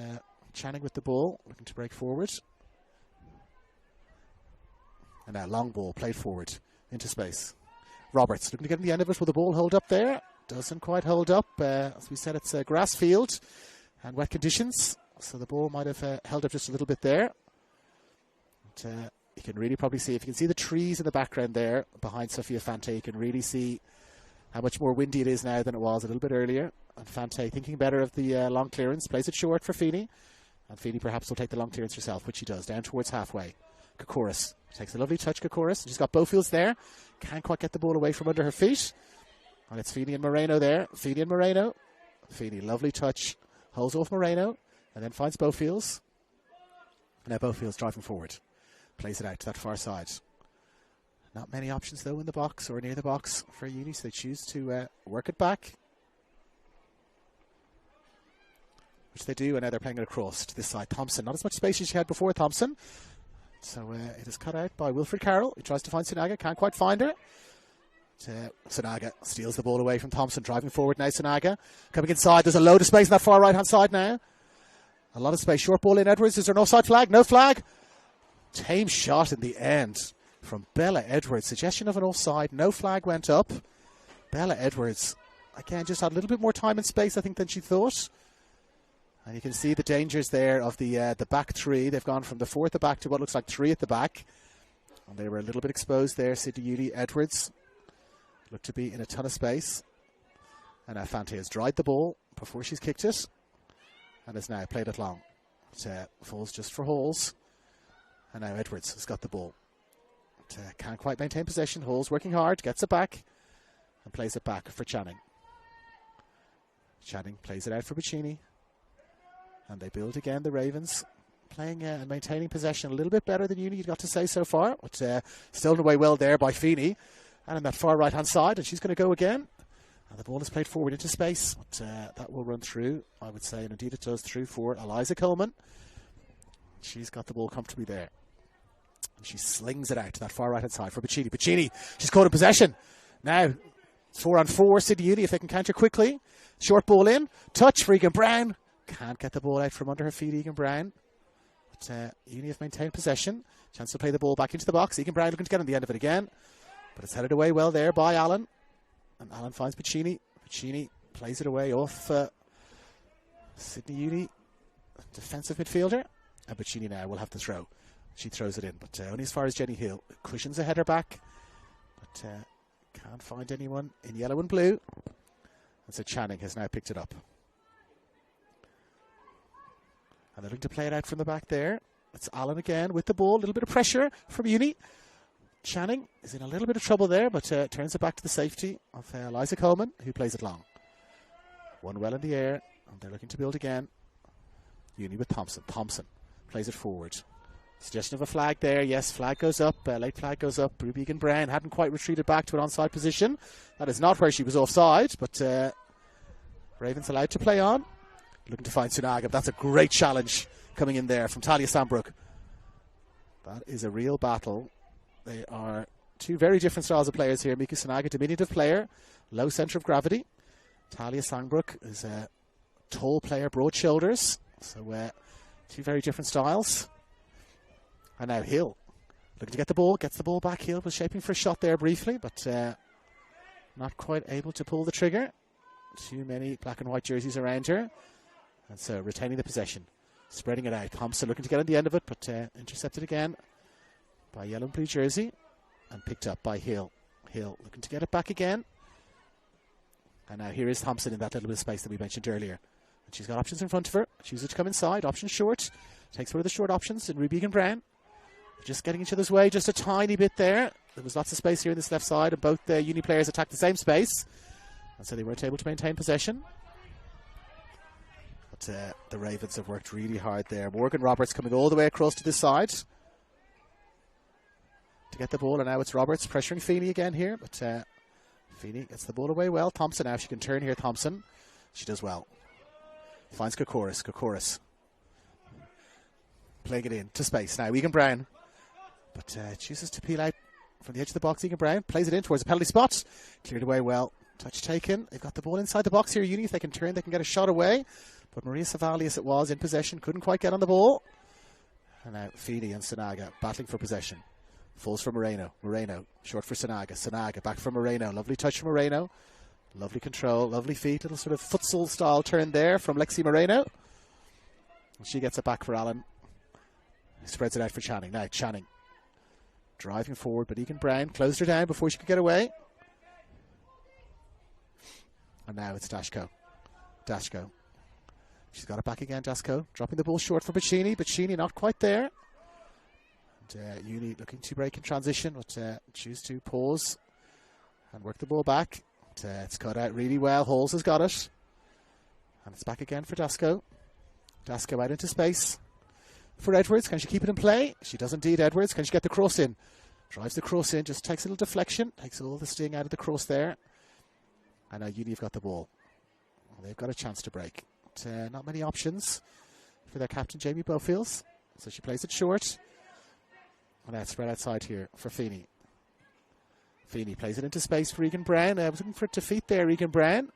Speaker 1: Channing with the ball, looking to break forward. And now long ball played forward into space. Roberts looking to get in the end of it with the ball hold up there. Doesn't quite hold up. As we said, it's a grass field and wet conditions. So the ball might have held up just a little bit there. But, you can really probably see, if you can see the trees in the background there behind Sophia Fante, you can really see how much more windy it is now than it was a little bit earlier. And Fante thinking better of the long clearance, plays it short for Feeney. And Feeney perhaps will take the long clearance herself, which she does, down towards halfway. Kokoris takes a lovely touch, Kokoris. She's got Beaufields there. Can't quite get the ball away from under her feet. And it's Feeney and Moreno there. Feeney and Moreno. Feeney, lovely touch. Holds off Moreno. And then finds Beaufields. And now Beaufields driving forward. Plays it out to that far side. Not many options, though, in the box or near the box for Uni, so they choose to work it back. Which they do, and now they're playing it across to this side. Thompson, not as much space as she had before, Thompson. So it is cut out by Wilfred Carroll. He tries to find Sanaga, can't quite find her. Sanaga steals the ball away from Thompson, driving forward now. Sanaga coming inside. There's a load of space on that far right-hand side now. A lot of space. Short ball in Edwards. Is there an offside flag? No flag. Tame shot in the end from Bella Edwards. Suggestion of an offside. No flag went up. Bella Edwards, again, just had a little bit more time and space, I think, than she thought. And you can see the dangers there of the back 3. They've gone from the 4 at the back to what looks like 3 at the back. And they were a little bit exposed there. Sydney Uni, Edwards looked to be in a ton of space. And now Fante has dried the ball before she's kicked it. And has now played it long. It falls just for Halls. And now Edwards has got the ball. Can't quite maintain possession. Halls working hard, gets it back. And plays it back for Channing. Channing plays it out for Bacchini. And they build again, the Ravens, playing and maintaining possession a little bit better than Uni, you've got to say so far. But stolen away well there by Feeney. And on that far right-hand side, and she's going to go again. And the ball is played forward into space. But that will run through, I would say, and indeed it does, through for Eliza Coleman. She's got the ball comfortably there. And she slings it out to that far right-hand side for Bacchini. Bacchini, she's caught in possession. Now, 4-on-4, Sydney Uni, if they can counter quickly. Short ball in. Touch for Egan Brown. Can't get the ball out from under her feet, Egan Brown. But Uni have maintained possession. Chance to play the ball back into the box. Egan Brown looking to get on the end of it again. But it's headed away well there by Allen. And Allen finds Bacchini. Bacchini plays it away off Sydney Uni. Defensive midfielder. And Bacchini now will have the throw. She throws it in, but only as far as Jenny Hill. Cushions a header back, but can't find anyone in yellow and blue. And so Channing has now picked it up. And they're looking to play it out from the back there. It's Allen again with the ball. A little bit of pressure from Uni. Channing is in a little bit of trouble there, but turns it back to the safety of Eliza Coleman, who plays it long. One well in the air, and they're looking to build again. Uni with Thompson. Thompson plays it forward. Suggestion of a flag there. Yes, flag goes up. Late flag goes up. Ruby Egan Brown hadn't quite retreated back to an onside position. That is not where she was offside, but Ravens allowed to play on. Looking to find Sunaga. That's a great challenge coming in there from Talia Sandbrook. That is a real battle. They are two very different styles of players here. Miku Sunaga, diminutive player, low centre of gravity. Talia Sandbrook is a tall player, broad shoulders. So two very different styles. And now Hill looking to get the ball, gets the ball back. Hill was shaping for a shot there briefly, but not quite able to pull the trigger. Too many black and white jerseys around her. And so retaining the possession, spreading it out. Thompson looking to get on the end of it, but intercepted again by yellow and blue jersey and picked up by Hill. Hill looking to get it back again. And now here is Thompson in that little bit of space that we mentioned earlier. And she's got options in front of her. Chooses to come inside. Option short. Takes one of the short options in Ruby Egan Brown. Just getting each other's way just a tiny bit there. There was lots of space here in this left side, and both the Uni players attacked the same space. And so they weren't able to maintain possession. But the Ravens have worked really hard there. Morgan Roberts coming all the way across to this side to get the ball, and now it's Roberts pressuring Feeney again here, but Feeney gets the ball away well. Thompson now, she can turn here, Thompson. She does well. Finds Kokoris. Kokoris playing it in to space now. Egan Brown, but chooses to peel out from the edge of the box. Egan Brown plays it in towards a penalty spot. Cleared away well. Touch taken. They've got the ball inside the box here. Uni, if they can turn, they can get a shot away. But Maria Savali, as it was, in possession, couldn't quite get on the ball. And now Feeney and Sunaga battling for possession. Falls for Moreno. Moreno, short for Sunaga. Sunaga, back for Moreno. Lovely touch from Moreno. Lovely control, lovely feet. Little sort of futsal style turn there from Lexi Moreno. And she gets it back for Allen. Spreads it out for Channing. Now Channing driving forward, but Egan Brown closed her down before she could get away. And now it's Dashko. Dashko. She's got it back again, Dashko. Dropping the ball short for Bacchini. Bacchini not quite there. And Uni looking to break in transition, but choose to pause and work the ball back. It's cut out really well. Halls has got it. And it's back again for Dashko. Dashko out into space for Edwards. Can she keep it in play? She does indeed, Edwards. Can she get the cross in? Drives the cross in, just takes a little deflection. Takes all the sting out of the cross there. And now Uni have got the ball. They've got a chance to break. But, not many options for their captain, Jamie Bofields. So she plays it short. And now it's spread outside here for Feeney. Feeney plays it into space for Egan Brown. Was looking for it to feet there, Egan Brown.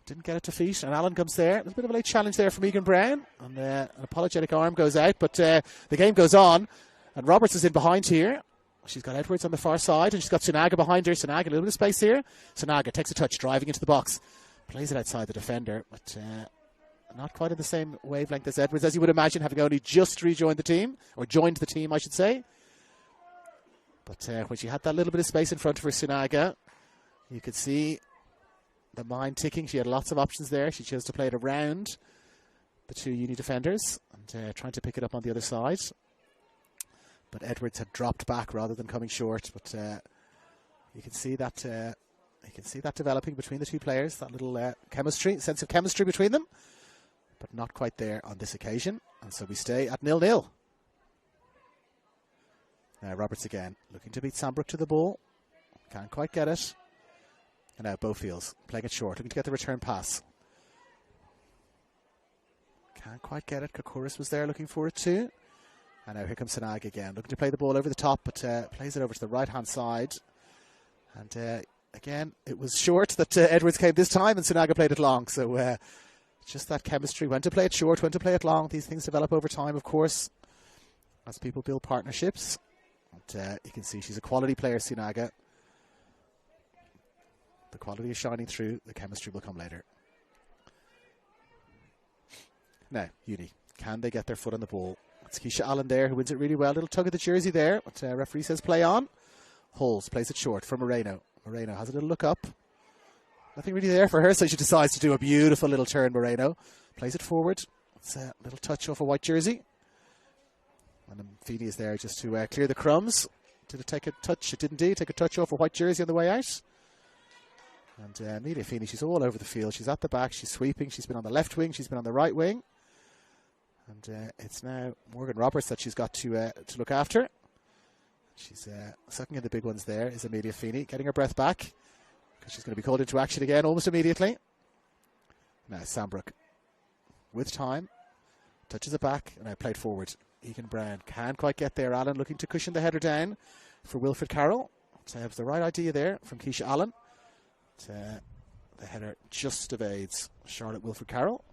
Speaker 1: Didn't get it to feet, and Allen comes there. There's a bit of a late challenge there from Egan Brown. And an apologetic arm goes out, but the game goes on. And Roberts is in behind here. She's got Edwards on the far side, and she's got Sunaga behind her. Sunaga, a little bit of space here. Sunaga takes a touch, driving into the box. Plays it outside the defender, but not quite in the same wavelength as Edwards, as you would imagine, having only just rejoined the team, or joined the team, I should say. But when she had that little bit of space in front of her, Sunaga, you could see the mind ticking. She had lots of options there. She chose to play it around the two Uni defenders and trying to pick it up on the other side. But Edwards had dropped back rather than coming short. But you can see that developing between the two players. That little chemistry, sense of chemistry between them, but not quite there on this occasion. And so we stay at 0-0. Now Roberts again, looking to beat Sandbrook to the ball. Can't quite get it. And now Bofields playing it short, looking to get the return pass. Can't quite get it. Kokoris was there looking for it too. And now here comes Sunaga again, looking to play the ball over the top, but plays it over to the right-hand side. And again, it was short that Edwards came this time, and Sunaga played it long. So just that chemistry, when to play it short, when to play it long. These things develop over time, of course, as people build partnerships. And you can see she's a quality player, Sunaga. The quality is shining through. The chemistry will come later. Now, Uni, can they get their foot on the ball? It's Keisha Allen there who wins it really well. Little tug of the jersey there. But referee says play on. Holes plays it short for Moreno. Moreno has a little look up. Nothing really there for her, so she decides to do a beautiful little turn, Moreno. Plays it forward. It's a little touch off a white jersey. And Feeney is there just to clear the crumbs. Did it take a touch? It did indeed. Take a touch off a white jersey on the way out. And Amelia Feeney, she's all over the field. She's at the back. She's sweeping. She's been on the left wing. She's been on the right wing. And it's now Morgan Roberts that she's got to look after. She's sucking in the big ones there, is Amelia Feeney, getting her breath back. Because she's going to be called into action again almost immediately. Now Sambrook, with time, touches it back, and now played forward. Egan Brown can't quite get there. Allen looking to cushion the header down for Wilfred Carroll. So that was the right idea there from Keisha Allen. The header just evades Charlotte Wilfred Carroll.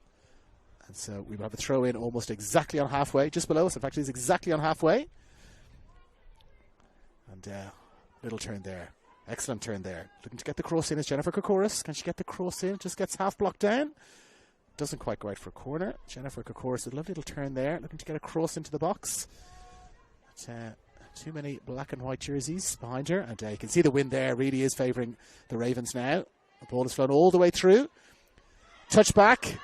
Speaker 1: And so we will have a throw in almost exactly on halfway, just below us. In fact, it is exactly on halfway. And little turn there. Excellent turn there. Looking to get the cross in is Jennifer Kokoris. Can she get the cross in? Just gets half blocked down. Doesn't quite go out for a corner. Jennifer Kokoris, a lovely little turn there. Looking to get a cross into the box. But, too many black and white jerseys behind her. And you can see the wind there really is favouring the Ravens now. The ball is flown all the way through. Touch back.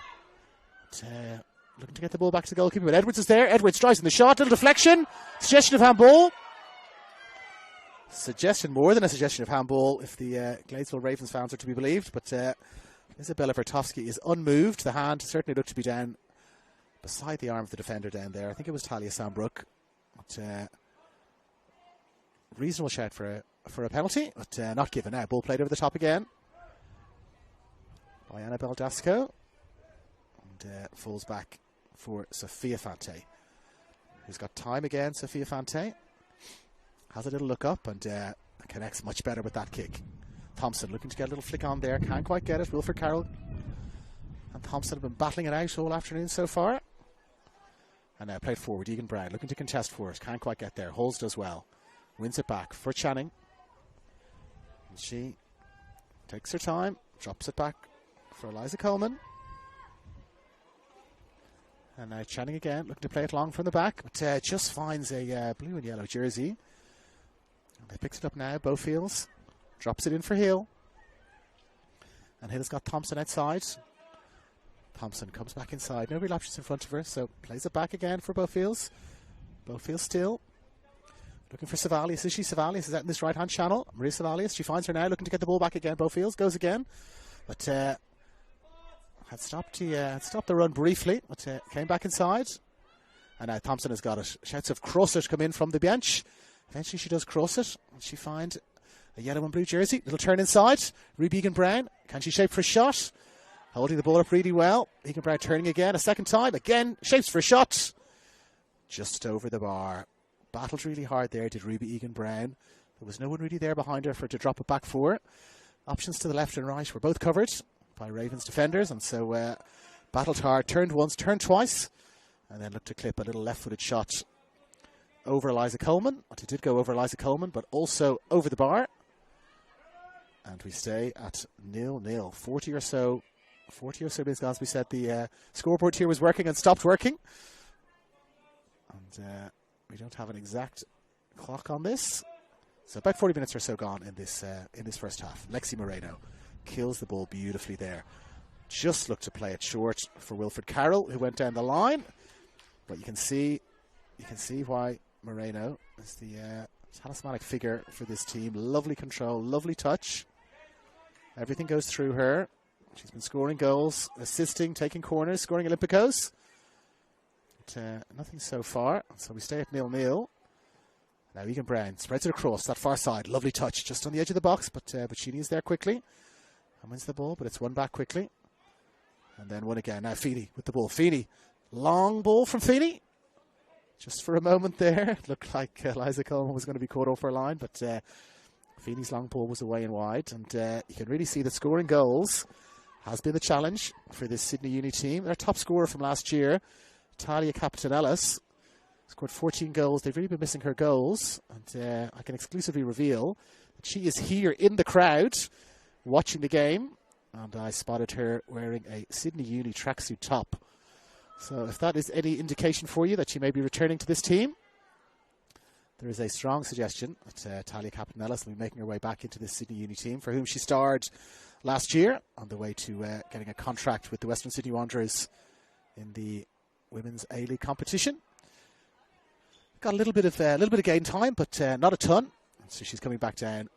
Speaker 1: But, looking to get the ball back to the goalkeeper. But Edwards is there. Edwards drives in the shot. Little deflection. Suggestion of handball. Suggestion, more than a suggestion of handball, if the Gladesville Ravens fans are to be believed. But Isabella Vertovsky is unmoved. The hand certainly looked to be down beside the arm of the defender down there. I think it was Talia Sambrook. But reasonable shout for a penalty, but not given now. Ball played over the top again by Annabelle Dasco. And falls back for Sophia Fante, who's got time again. Sophia Fante has a little look up and connects much better with that kick. Thompson looking to get a little flick on there. Can't quite get it. Wilfred Carroll and Thompson have been battling it out all afternoon so far. And now played forward. Egan Brown looking to contest for it. Can't quite get there. Holds does well. Wins it back for Channing. And she takes her time. Drops it back for Eliza Coleman. And now Channing again, looking to play it long from the back. But just finds a blue and yellow jersey. And they picks it up now, Beaufields. Drops it in for Hill. And Hill's got Thompson outside. Thompson comes back inside. No real options in front of her, so plays it back again for Beaufields. Beaufields still. Looking for Savalius. Is she Savalius? Is that in this right-hand channel? Maria Savalius. She finds her now, looking to get the ball back again. Beaufields goes again. But had stopped the run briefly, but came back inside. And now Thompson has got it. Shouts of cross it come in from the bench. Eventually she does cross it. And she find a yellow and blue jersey. Little turn inside. Ruby Egan Brown. Can she shape for a shot? Holding the ball up really well. Egan Brown turning again a second time. Again, shapes for a shot. Just over the bar. Battled really hard there, did Ruby Egan Brown. There was no one really there behind her for her to drop it back for. Options to the left and right were both covered by Ravens defenders, and so battled hard, turned once, turned twice, and then looked to clip a little left-footed shot over Eliza Coleman. It did go over Eliza Coleman, but also over the bar. And we stay at 0-0. 40 or so minutes, as we said, the scoreboard here was working and stopped working. And we don't have an exact clock on this. So about 40 minutes or so gone in this first half. Lexi Moreno kills the ball beautifully there. Just looked to play it short for Wilfred Carroll, who went down the line. But you can see why Moreno is the talismanic figure for this team. Lovely control, lovely touch. Everything goes through her. She's been scoring goals, assisting, taking corners, scoring Olympicos. But nothing so far. So we stay at 0-0. Now Egan Brown spreads it across that far side. Lovely touch just on the edge of the box, but Sheeny is there quickly and wins the ball, but it's won back quickly. And then one again. Now Feeney with the ball. Feeney. Long ball from Feeney. Just for a moment there. It looked like Eliza Coleman was going to be caught off her line, but Feeney's long ball was away and wide. And you can really see that scoring goals has been the challenge for this Sydney Uni team. Their top scorer from last year, Talia Captain-Ellis, scored 14 goals. They've really been missing her goals. And I can exclusively reveal that she is here in the crowd watching the game. And I spotted her wearing a Sydney Uni tracksuit top So if that is any indication for you that she may be returning to this team, there is a strong suggestion that Talia Captain-Ellis will be making her way back into this Sydney Uni team, for whom she starred last year on the way to getting a contract with the Western Sydney Wanderers in the Women's A-League competition. Got a little bit of game time, but not a ton. So she's coming back down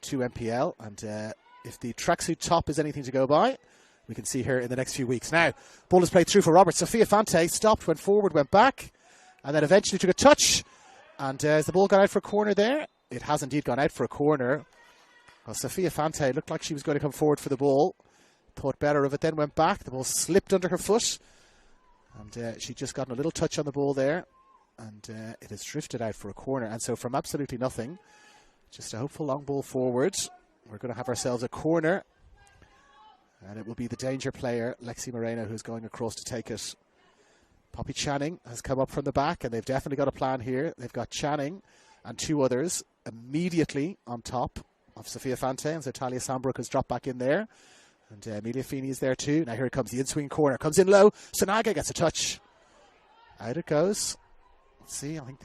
Speaker 1: to NPL, and if the tracksuit top is anything to go by, we can see her in the next few weeks. Now, ball is played through for Roberts. Sophia Fante stopped, went forward, went back, and then eventually took a touch. And has the ball gone out for a corner there? It has indeed gone out for a corner. Well, Sophia Fante looked like she was going to come forward for the ball. Thought better of it, then went back. The ball slipped under her foot. And she just got a little touch on the ball there. And it has drifted out for a corner. And so from absolutely nothing, just a hopeful long ball forward, we're going to have ourselves a corner. And it will be the danger player, Lexi Moreno, who's going across to take it. Poppy Channing has come up from the back, and they've definitely got a plan here. They've got Channing and two others immediately on top of Sophia Fante, and so Talia Sambrook has dropped back in there. And Amelia Feeney is there too. Now here it comes, the in-swing corner. Comes in low. Sanaga gets a touch. Out it goes. Let's see, I think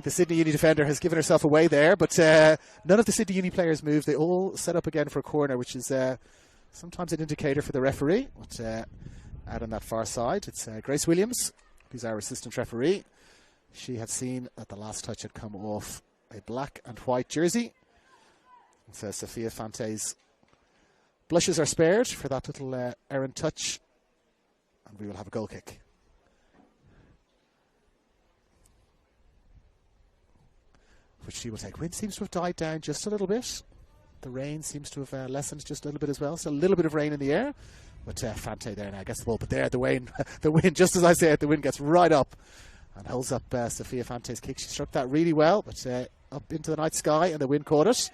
Speaker 1: the Sydney Uni defender has given herself away there, but none of the Sydney Uni players moved. They all set up again for a corner, which is sometimes an indicator for the referee. But out on that far side, it's Grace Williams, who's our assistant referee. She had seen that the last touch had come off a black and white jersey. And so Sophia Fante's blushes are spared for that little errant touch, and we will have a goal kick. Which she will take. Wind seems to have died down just a little bit. The rain seems to have lessened just a little bit as well. So a little bit of rain in the air. But Fante there now gets the ball. But there, the wind, just as I say it, the wind gets right up and holds up Sophia Fante's kick. She struck that really well, but up into the night sky, and the wind caught it.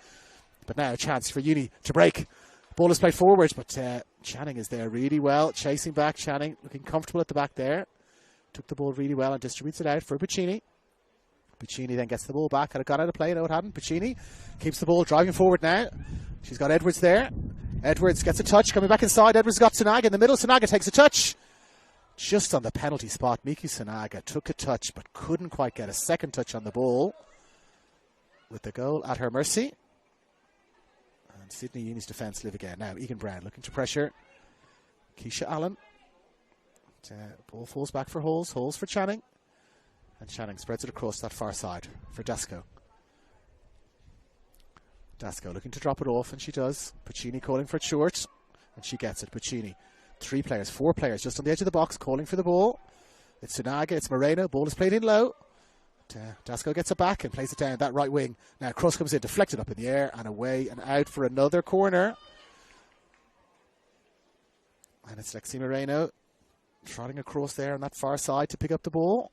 Speaker 1: But now a chance for Uni to break. Ball is played forward, but Channing is there really well. Chasing back, Channing looking comfortable at the back there. Took the ball really well and distributes it out for Puccini. Puccini then gets the ball back. Had it gone out of play? No, it hadn't. Puccini keeps the ball driving forward now. She's got Edwards there. Edwards gets a touch. Coming back inside. Edwards got Sanaga in the middle. Sanaga takes a touch. Just on the penalty spot, Miki Sanaga took a touch but couldn't quite get a second touch on the ball. With the goal at her mercy. And Sydney Uni's defence live again. Now Egan Brown looking to pressure. Keisha Allen. Ball falls back for Halls. Halls for Channing. And Channing spreads it across that far side for Dasco. Dasco looking to drop it off, and she does. Puccini calling for it short, and she gets it. Puccini. 4 players just on the edge of the box calling for the ball. It's Sunaga, it's Moreno. Ball is played in low. Dasco gets it back and plays it down that right wing. Now cross comes in, deflected up in the air and away and out for another corner. And it's Lexi Moreno trotting across there on that far side to pick up the ball.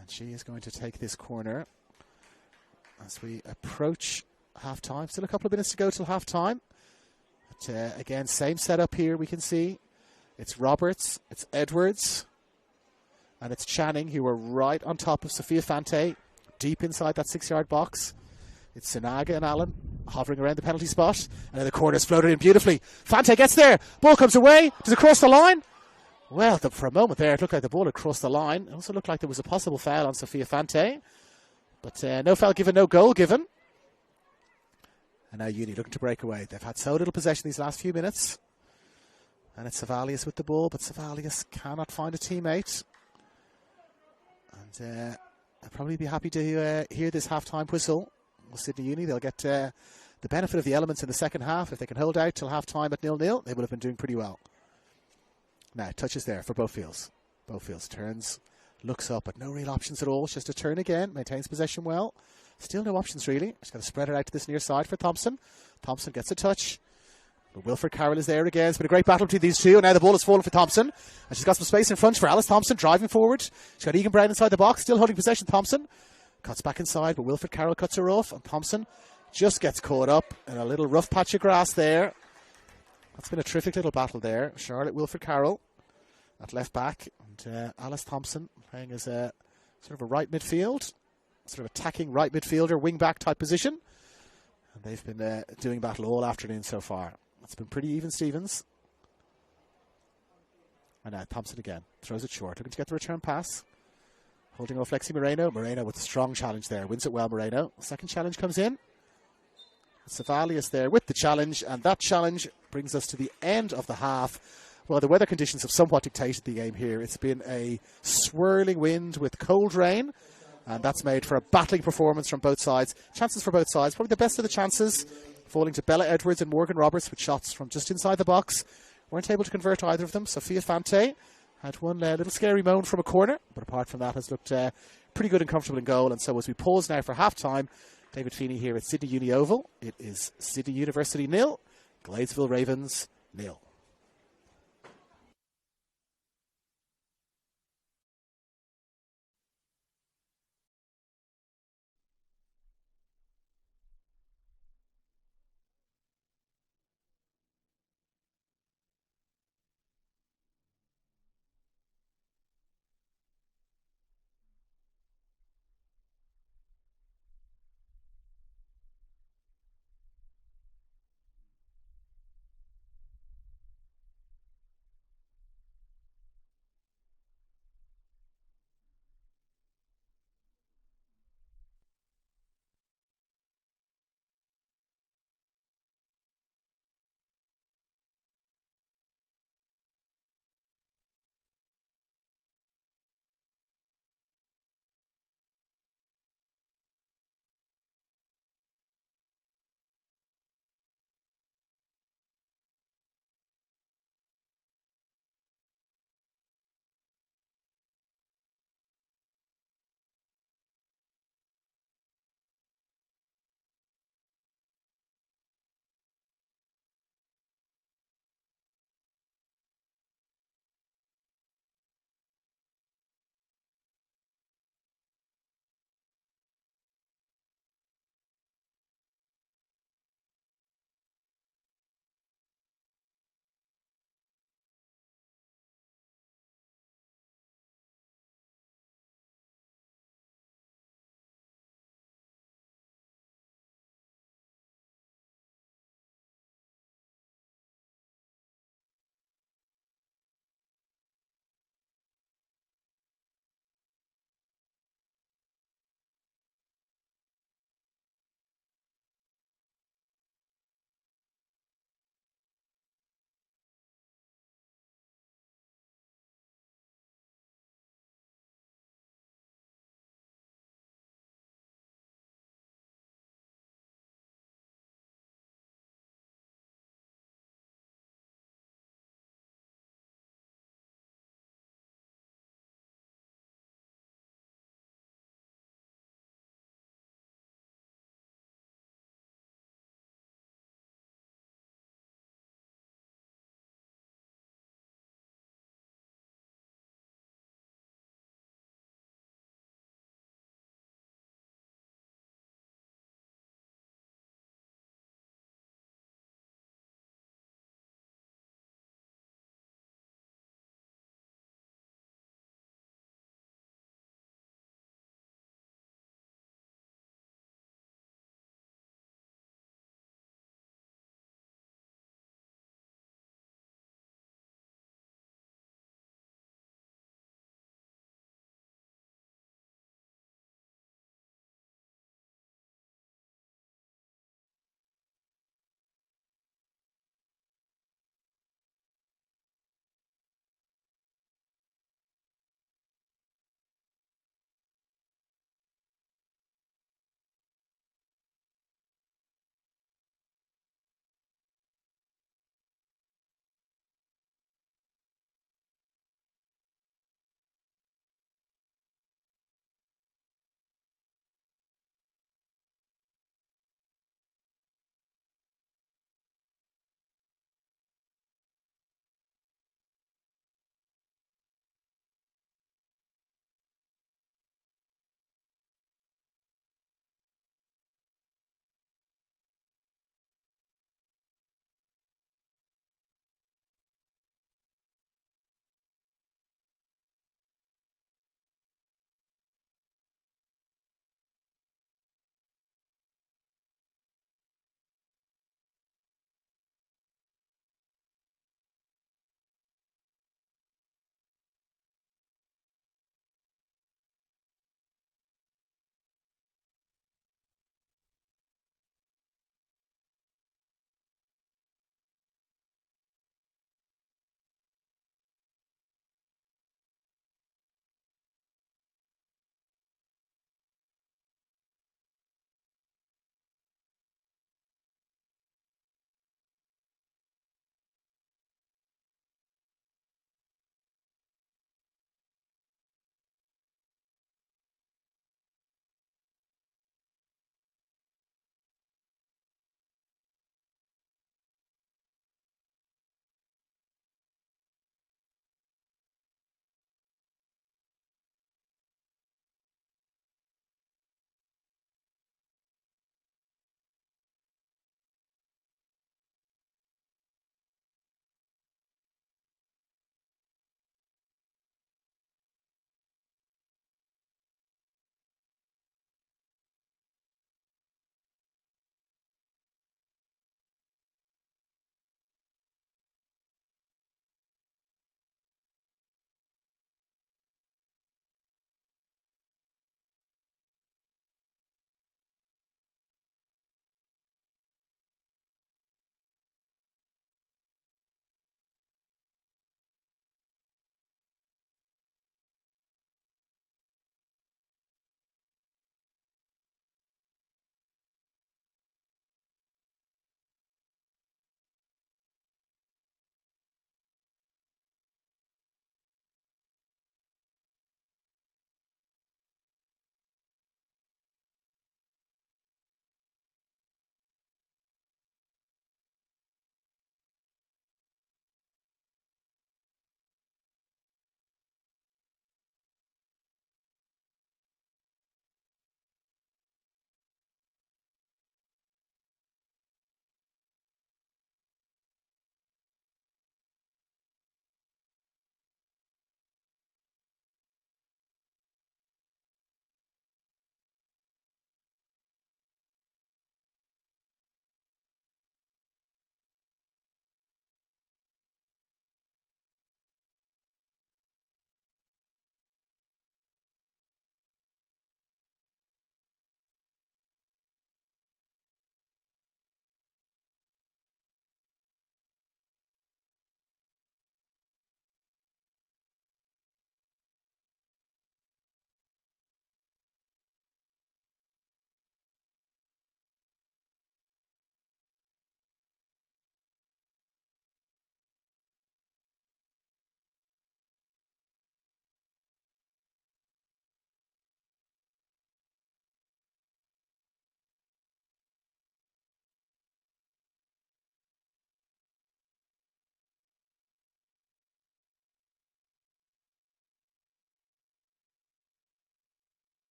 Speaker 1: And she is going to take this corner as we approach half-time. Still a couple of minutes to go till half-time. But again, same setup here we can see. It's Roberts, it's Edwards, and it's Channing, who are right on top of Sophia Fante, deep inside that 6-yard box. It's Sanaga and Allen hovering around the penalty spot. And then the corner's floated in beautifully. Fante gets there. Ball comes away. Does it cross the line? Well, for a moment there, it looked like the ball had crossed the line. It also looked like there was a possible foul on Sophia Fante. But no foul given, no goal given. And now Uni looking to break away. They've had so little possession these last few minutes. And it's Savalius with the ball, but Savalius cannot find a teammate. And I'll probably be happy to hear this half-time whistle. Well, Sydney Uni, they'll get the benefit of the elements in the second half. If they can hold out till half-time at 0-0, they will have been doing pretty well. Now, touches there for Beaufields. Beaufields turns, looks up, but no real options at all. It's just a turn again, maintains possession well. Still no options, really. Just got to spread it out to this near side for Thompson. Thompson gets a touch. But Wilfred Carroll is there again. It's been a great battle between these two. And now the ball is fallen for Thompson. And she's got some space in front for Alice Thompson, driving forward. She's got Egan Brown inside the box, still holding possession. Thompson cuts back inside, but Wilfred Carroll cuts her off. And Thompson just gets caught up in a little rough patch of grass there. That's been a terrific little battle there. Charlotte Wilfred Carroll at left back. And Alice Thompson playing as a sort of a right midfield. Sort of attacking right midfielder, wing back type position. And they've been doing battle all afternoon so far. It's been pretty even, Stevens. And now Thompson again. Throws it short. Looking to get the return pass. Holding off Lexi Moreno. Moreno with a strong challenge there. Wins it well, Moreno. Second challenge comes in. Savalius there with the challenge. And that challenge brings us to the end of the half. Well, the weather conditions have somewhat dictated the game here. It's been a swirling wind with cold rain. And that's made for a battling performance from both sides. Chances for both sides. Probably the best of the chances falling to Bella Edwards and Morgan Roberts with shots from just inside the box. Weren't able to convert either of them. Sophia Fante had one little scary moan from a corner, but apart from that has looked pretty good and comfortable in goal. And so as we pause now for half-time, David Feeney here at Sydney Uni Oval. It is Sydney University 0, Gladesville Ravens 0.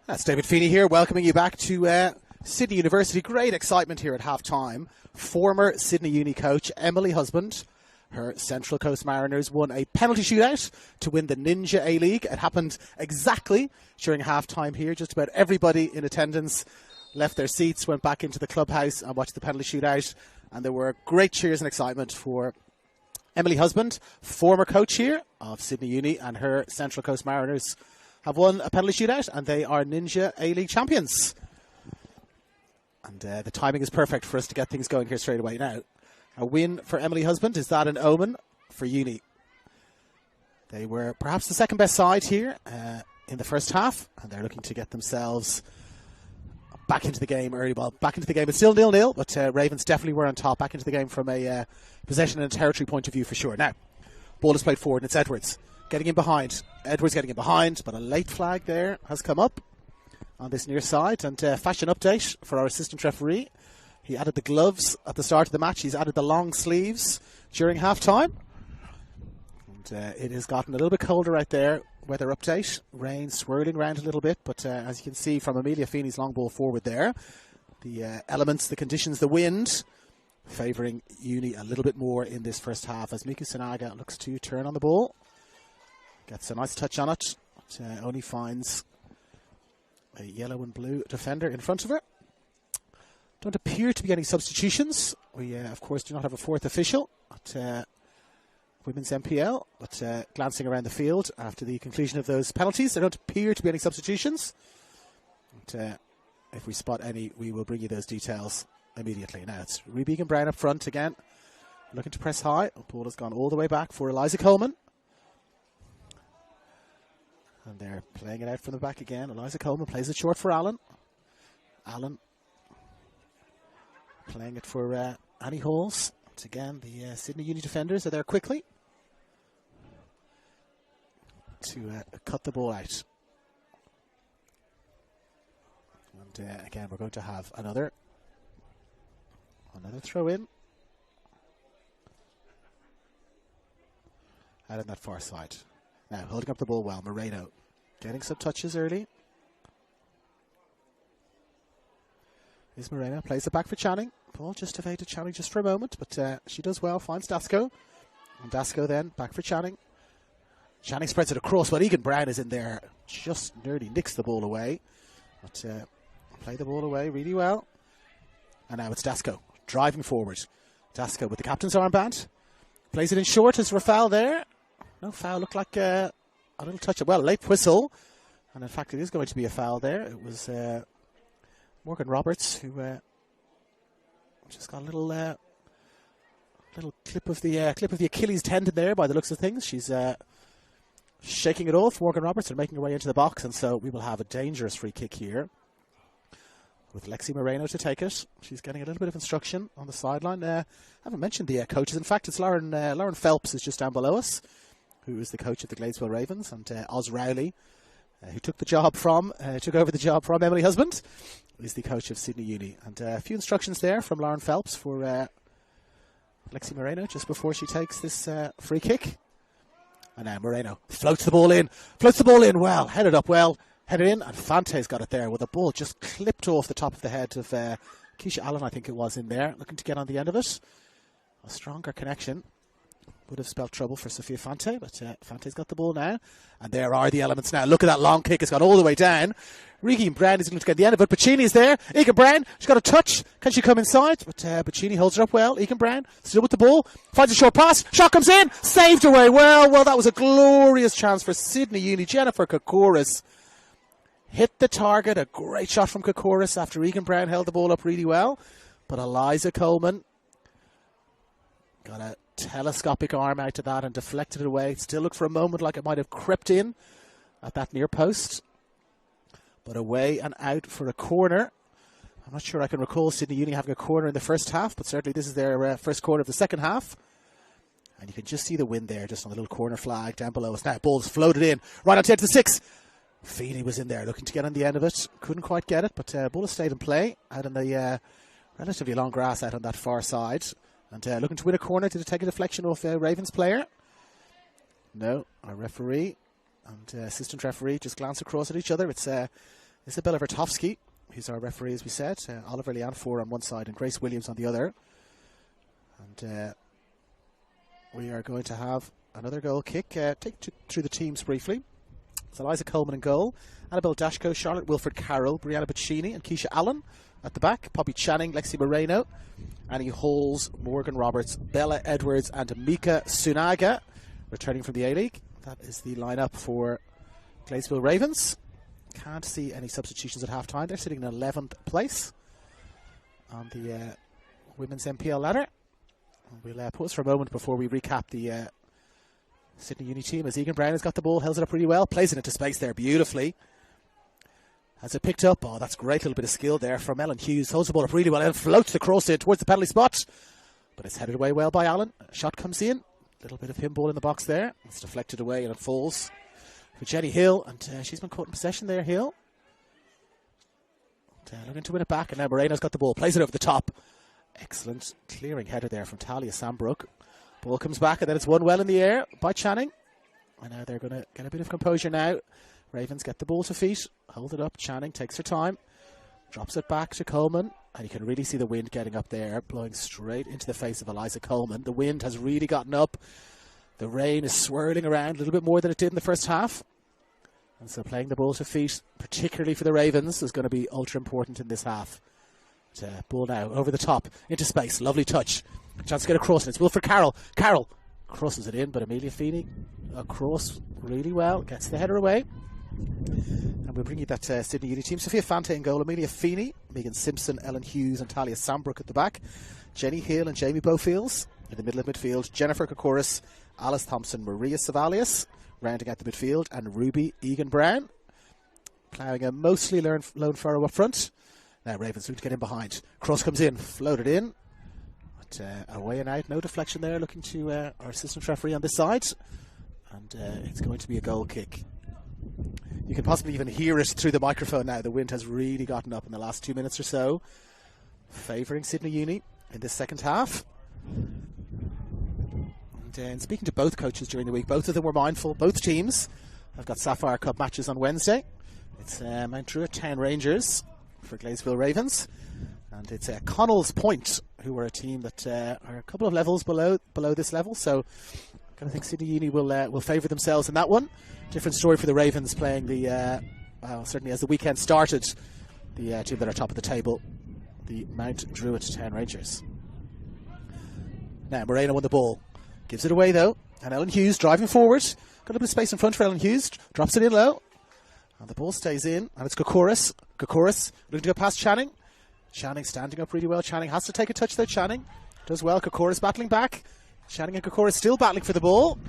Speaker 1: That's David Feeney here, welcoming you back to Sydney University. Great excitement here at half-time. Former Sydney Uni coach Emily Husband, her Central Coast Mariners won a penalty shootout to win the Ninja A-League. It happened exactly during half-time here. Just about everybody in attendance left their seats, went back into the clubhouse and watched the penalty shootout. And there were great cheers and excitement for Emily Husband, former coach here of Sydney Uni, and her Central Coast Mariners have won a penalty shootout, and they are Ninja A-League champions. And the timing is perfect for us to get things going here straight away now. A win for Emily Husband, is that an omen for Uni? They were perhaps the second best side here in the first half, and they're looking to get themselves back into the game early. Well, back into the game. It's still 0-0, but Ravens definitely were on top. Back into the game from a possession and territory point of view for sure. Now, ball is played forward, and it's Edwards getting in behind. Edwards getting in behind, but a late flag there has come up on this near side. And fashion update for our assistant referee. He added the gloves at the start of the match. He's added the long sleeves during half-time. And it has gotten a little bit colder out there. Weather update. Rain swirling around a little bit. But as you can see from Amelia Feeney's long ball forward there, the elements, the conditions, the wind favouring Uni a little bit more in this first half as Miku Sanaga looks to turn on the ball. Gets a nice touch on it. But, only finds a yellow and blue defender in front of her. Don't appear to be any substitutions. We, of course, do not have a fourth official at Women's NPL, but glancing around the field after the conclusion of those penalties, there don't appear to be any substitutions. But, if we spot any, we will bring you those details immediately. Now it's Ruby and Brown up front again, looking to press high. The ball has gone all the way back for Eliza Coleman. And they're playing it out from the back again. Eliza Coleman plays it short for Allen. Allen playing it for Annie Halls. Once again, the Sydney Uni defenders are there quickly to cut the ball out. And again, we're going to have another throw in out on that far side. Now, holding up the ball well, Moreno getting some touches early. Here's Moreno, plays it back for Channing. Ball just evaded Channing just for a moment, but she does well, finds Dasco. And Dasco then, back for Channing. Channing spreads it across, but Egan Brown is in there, just nearly nicks the ball away. But play the ball away really well. And now it's Dasco, driving forward. Dasco with the captain's armband. Plays it in short, is there a foul there? No foul, looked like a little touch of, well, late whistle. And in fact, it is going to be a foul there. It was Morgan Roberts who just got a little clip of the Achilles tendon there by the looks of things. She's shaking it off, Morgan Roberts, and making her way into the box. And so we will have a dangerous free kick here with Lexi Moreno to take it. She's getting a little bit of instruction on the sideline. I haven't mentioned the coaches. In fact, it's Lauren Phelps is just down below us, who is the coach of the Gladesville Ravens, and Oz Rowley, who took over the job from Emily Husband, is the coach of Sydney Uni. And a few instructions there from Lauren Phelps for Lexi Moreno just before she takes this free kick. And now Moreno floats the ball in well, headed up well, headed in, and Fante's got it there with the ball just clipped off the top of the head of Keisha Allen, I think it was, in there, looking to get on the end of it. A stronger connection would have spelled trouble for Sophia Fante, but Fante's got the ball now. And there are the elements now. Look at that long kick. It's gone all the way down. Rigi Brown is going to get the end of it. Puccini is there. Egan Brown, she's got a touch. Can she come inside? But Puccini holds her up well. Egan Brown still with the ball. Finds a short pass. Shot comes in. Saved away. Well, that was a glorious chance for Sydney Uni. Jennifer Kokoris hit the target. A great shot from Kokoris after Egan Brown held the ball up really well. But Eliza Coleman got a telescopic arm out to that and deflected it away. It still looked for a moment like it might have crept in at that near post. But away and out for a corner. I'm not sure I can recall Sydney Uni having a corner in the first half, but certainly this is their first corner of the second half. And you can just see the wind there, just on the little corner flag down below us. Now, ball's floated in, right on to the 6. Feeney was in there looking to get on the end of it. Couldn't quite get it, but ball has stayed in play out on the relatively long grass out on that far side. And looking to win a corner. Did it take a deflection off a Ravens player? No. Our referee and assistant referee just glance across at each other. It's Isabella Vertovsky, who's our referee, as we said. Oliver Lianfor on one side and Grace Williams on the other. And we are going to have another goal kick. Take through the teams briefly. It's Eliza Coleman in goal. Annabelle Dashko, Charlotte Wilford Carroll, Brianna Boccini and Keisha Allen at the back. Poppy Channing, Lexi Moreno, Annie Halls, Morgan Roberts, Bella Edwards and Mika Sunaga returning from the A-League. That is the lineup for Gladesville Ravens. Can't see any substitutions at half-time. They're sitting in 11th place on the women's NPL ladder. We'll pause for a moment before we recap the Sydney Uni team as Egan Brown has got the ball, holds it up really well, plays it into space there beautifully. Has it picked up? Oh, that's great, little bit of skill there from Ellen Hughes. Holds the ball up really well and floats the cross in towards the penalty spot. But it's headed away well by Allen. Shot comes in. Little bit of pinball in the box there. It's deflected away and it falls for Jenny Hill, and she's been caught in possession there, Hill. Looking to win it back, and now Moreno's got the ball, plays it over the top. Excellent clearing header there from Talia Sambrook. Ball comes back, and then it's won well in the air by Channing. And now they're going to get a bit of composure now. Ravens get the ball to feet, hold it up. Channing takes her time, drops it back to Coleman, and you can really see the wind getting up there, blowing straight into the face of Eliza Coleman. The wind has really gotten up. The rain is swirling around a little bit more than it did in the first half. And so playing the ball to feet, particularly for the Ravens, is going to be ultra important in this half. Ball now over the top, into space. Lovely touch. Chance to get across, and it's Wilfred Carroll. Carroll crosses it in, but Amelia Feeney across really well. Gets the header away. And we'll bring you that Sydney Uni team. Sophia Fante in goal. Amelia Feeney, Megan Simpson, Ellen Hughes and Talia Sambrook at the back. Jenny Hill and Jamie Bofields in the middle of midfield. Jennifer Kokoris, Alice Thompson, Maria Savalius rounding out the midfield, and Ruby Egan Brown ploughing a mostly lone furrow up front. Now Ravens look to get in behind. Cross comes in, floated in. But away and out, no deflection there. Looking to our assistant referee on this side. And it's going to be a goal kick. You can possibly even hear it through the microphone now. The wind has really gotten up in the last 2 minutes or so, favouring Sydney Uni in this second half. And speaking to both coaches during the week, both of them were mindful. Both teams have got Sapphire Cup matches on Wednesday. It's Mount Druitt Town Rangers for Gladesville Ravens, and it's Connell's Point, who are a team that are a couple of levels below this level. So I kind of think Sydney Uni will favour themselves in that one. Different story for the Ravens playing the certainly as the weekend started, the team that are top of the table, the Mount Druitt Town Rangers. Now Moreno won the ball. Gives it away though, and Ellen Hughes driving forward. Got a bit of space in front for Ellen Hughes. Drops it in low, and the ball stays in. And it's Kokoris. Kokoris looking to go past Channing. Channing standing up really well. Channing has to take a touch though. Channing does well. Kokoris battling back. Channing and Kokoris still battling for the ball,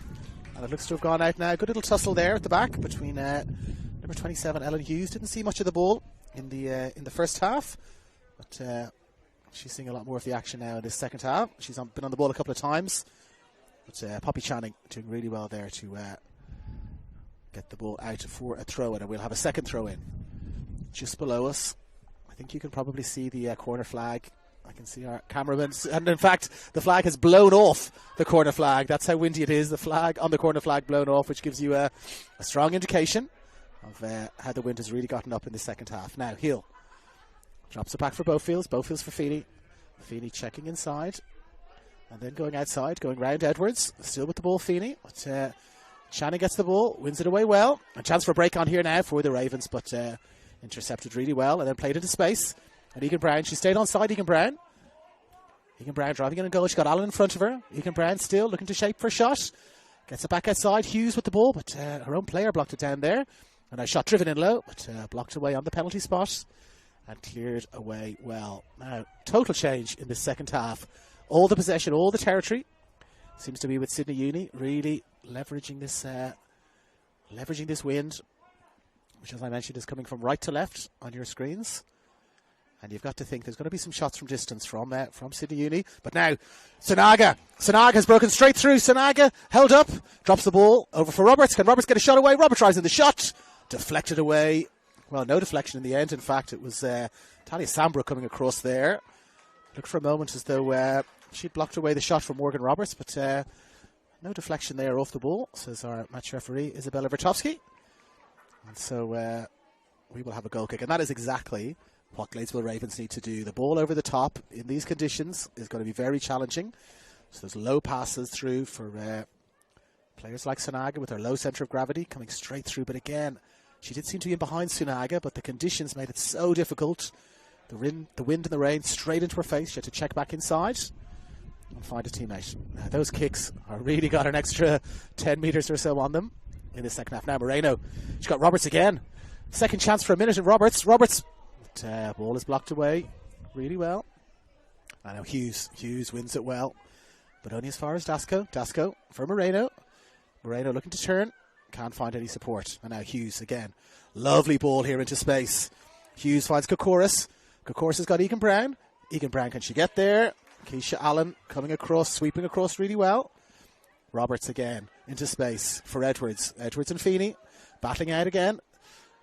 Speaker 1: and it looks to have gone out now. Good little tussle there at the back between number 27 Ellen Hughes. Didn't see much of the ball in the first half, but she's seeing a lot more of the action now in this second half. She's been on the ball a couple of times. But Poppy Channing doing really well there to get the ball out for a throw-in, and we'll have a second throw-in just below us. I think you can probably see the corner flag. I can see our cameraman, and in fact the flag has blown off the corner flag. That's how windy it is. The flag on the corner flag blown off, which gives you a strong indication of how the wind has really gotten up in the second half. Now Hill drops it back for Bofields. Bofields for Feeney. Feeney checking inside. And then going outside, going round Edwards, still with the ball, Feeney. But Channing gets the ball, wins it away well. A chance for a break on here now for the Ravens, but intercepted really well and then played into space. And Egan Brown, she stayed on side, Egan Brown. Egan Brown driving in a goal. She got Allen in front of her. Egan Brown still looking to shape for a shot. Gets it back outside. Hughes with the ball, but her own player blocked it down there. And a shot driven in low, but blocked away on the penalty spot and cleared away well. Now, total change in this second half. All the possession, all the territory seems to be with Sydney Uni, really leveraging this wind, which, as I mentioned, is coming from right to left on your screens. And you've got to think there's going to be some shots from distance from Sydney Uni. But now, Sanaga has broken straight through. Sanaga held up, drops the ball over for Roberts. Can Roberts get a shot away? Roberts tries in the shot, deflected away. Well, no deflection in the end. In fact, it was Talia Sambrook coming across there. Looked for a moment as though she blocked away the shot from Morgan Roberts, but no deflection there off the ball, says our match referee Isabella Vertovsky. And so we will have a goal kick. And that is exactly what Gladesville Ravens need to do. The ball over the top in these conditions is going to be very challenging. So there's low passes through for players like Sunaga with her low centre of gravity coming straight through. But again, she did seem to be in behind Sunaga, but the conditions made it so difficult. The wind and the rain straight into her face. She had to check back inside and find a teammate. Now, those kicks are really got an extra 10 metres or so on them in the second half. Now Moreno, she's got Roberts again. Second chance for a minute, and Roberts, ball is blocked away really well. I know Hughes wins it well, but only as far as Dasco for Moreno looking to turn, can't find any support. And now Hughes again, lovely ball here into space. Hughes finds Kokoris has got Egan Brown, can she get there? Keisha Allen coming across, sweeping across really well. Roberts again into space for Edwards and Feeney battling out again.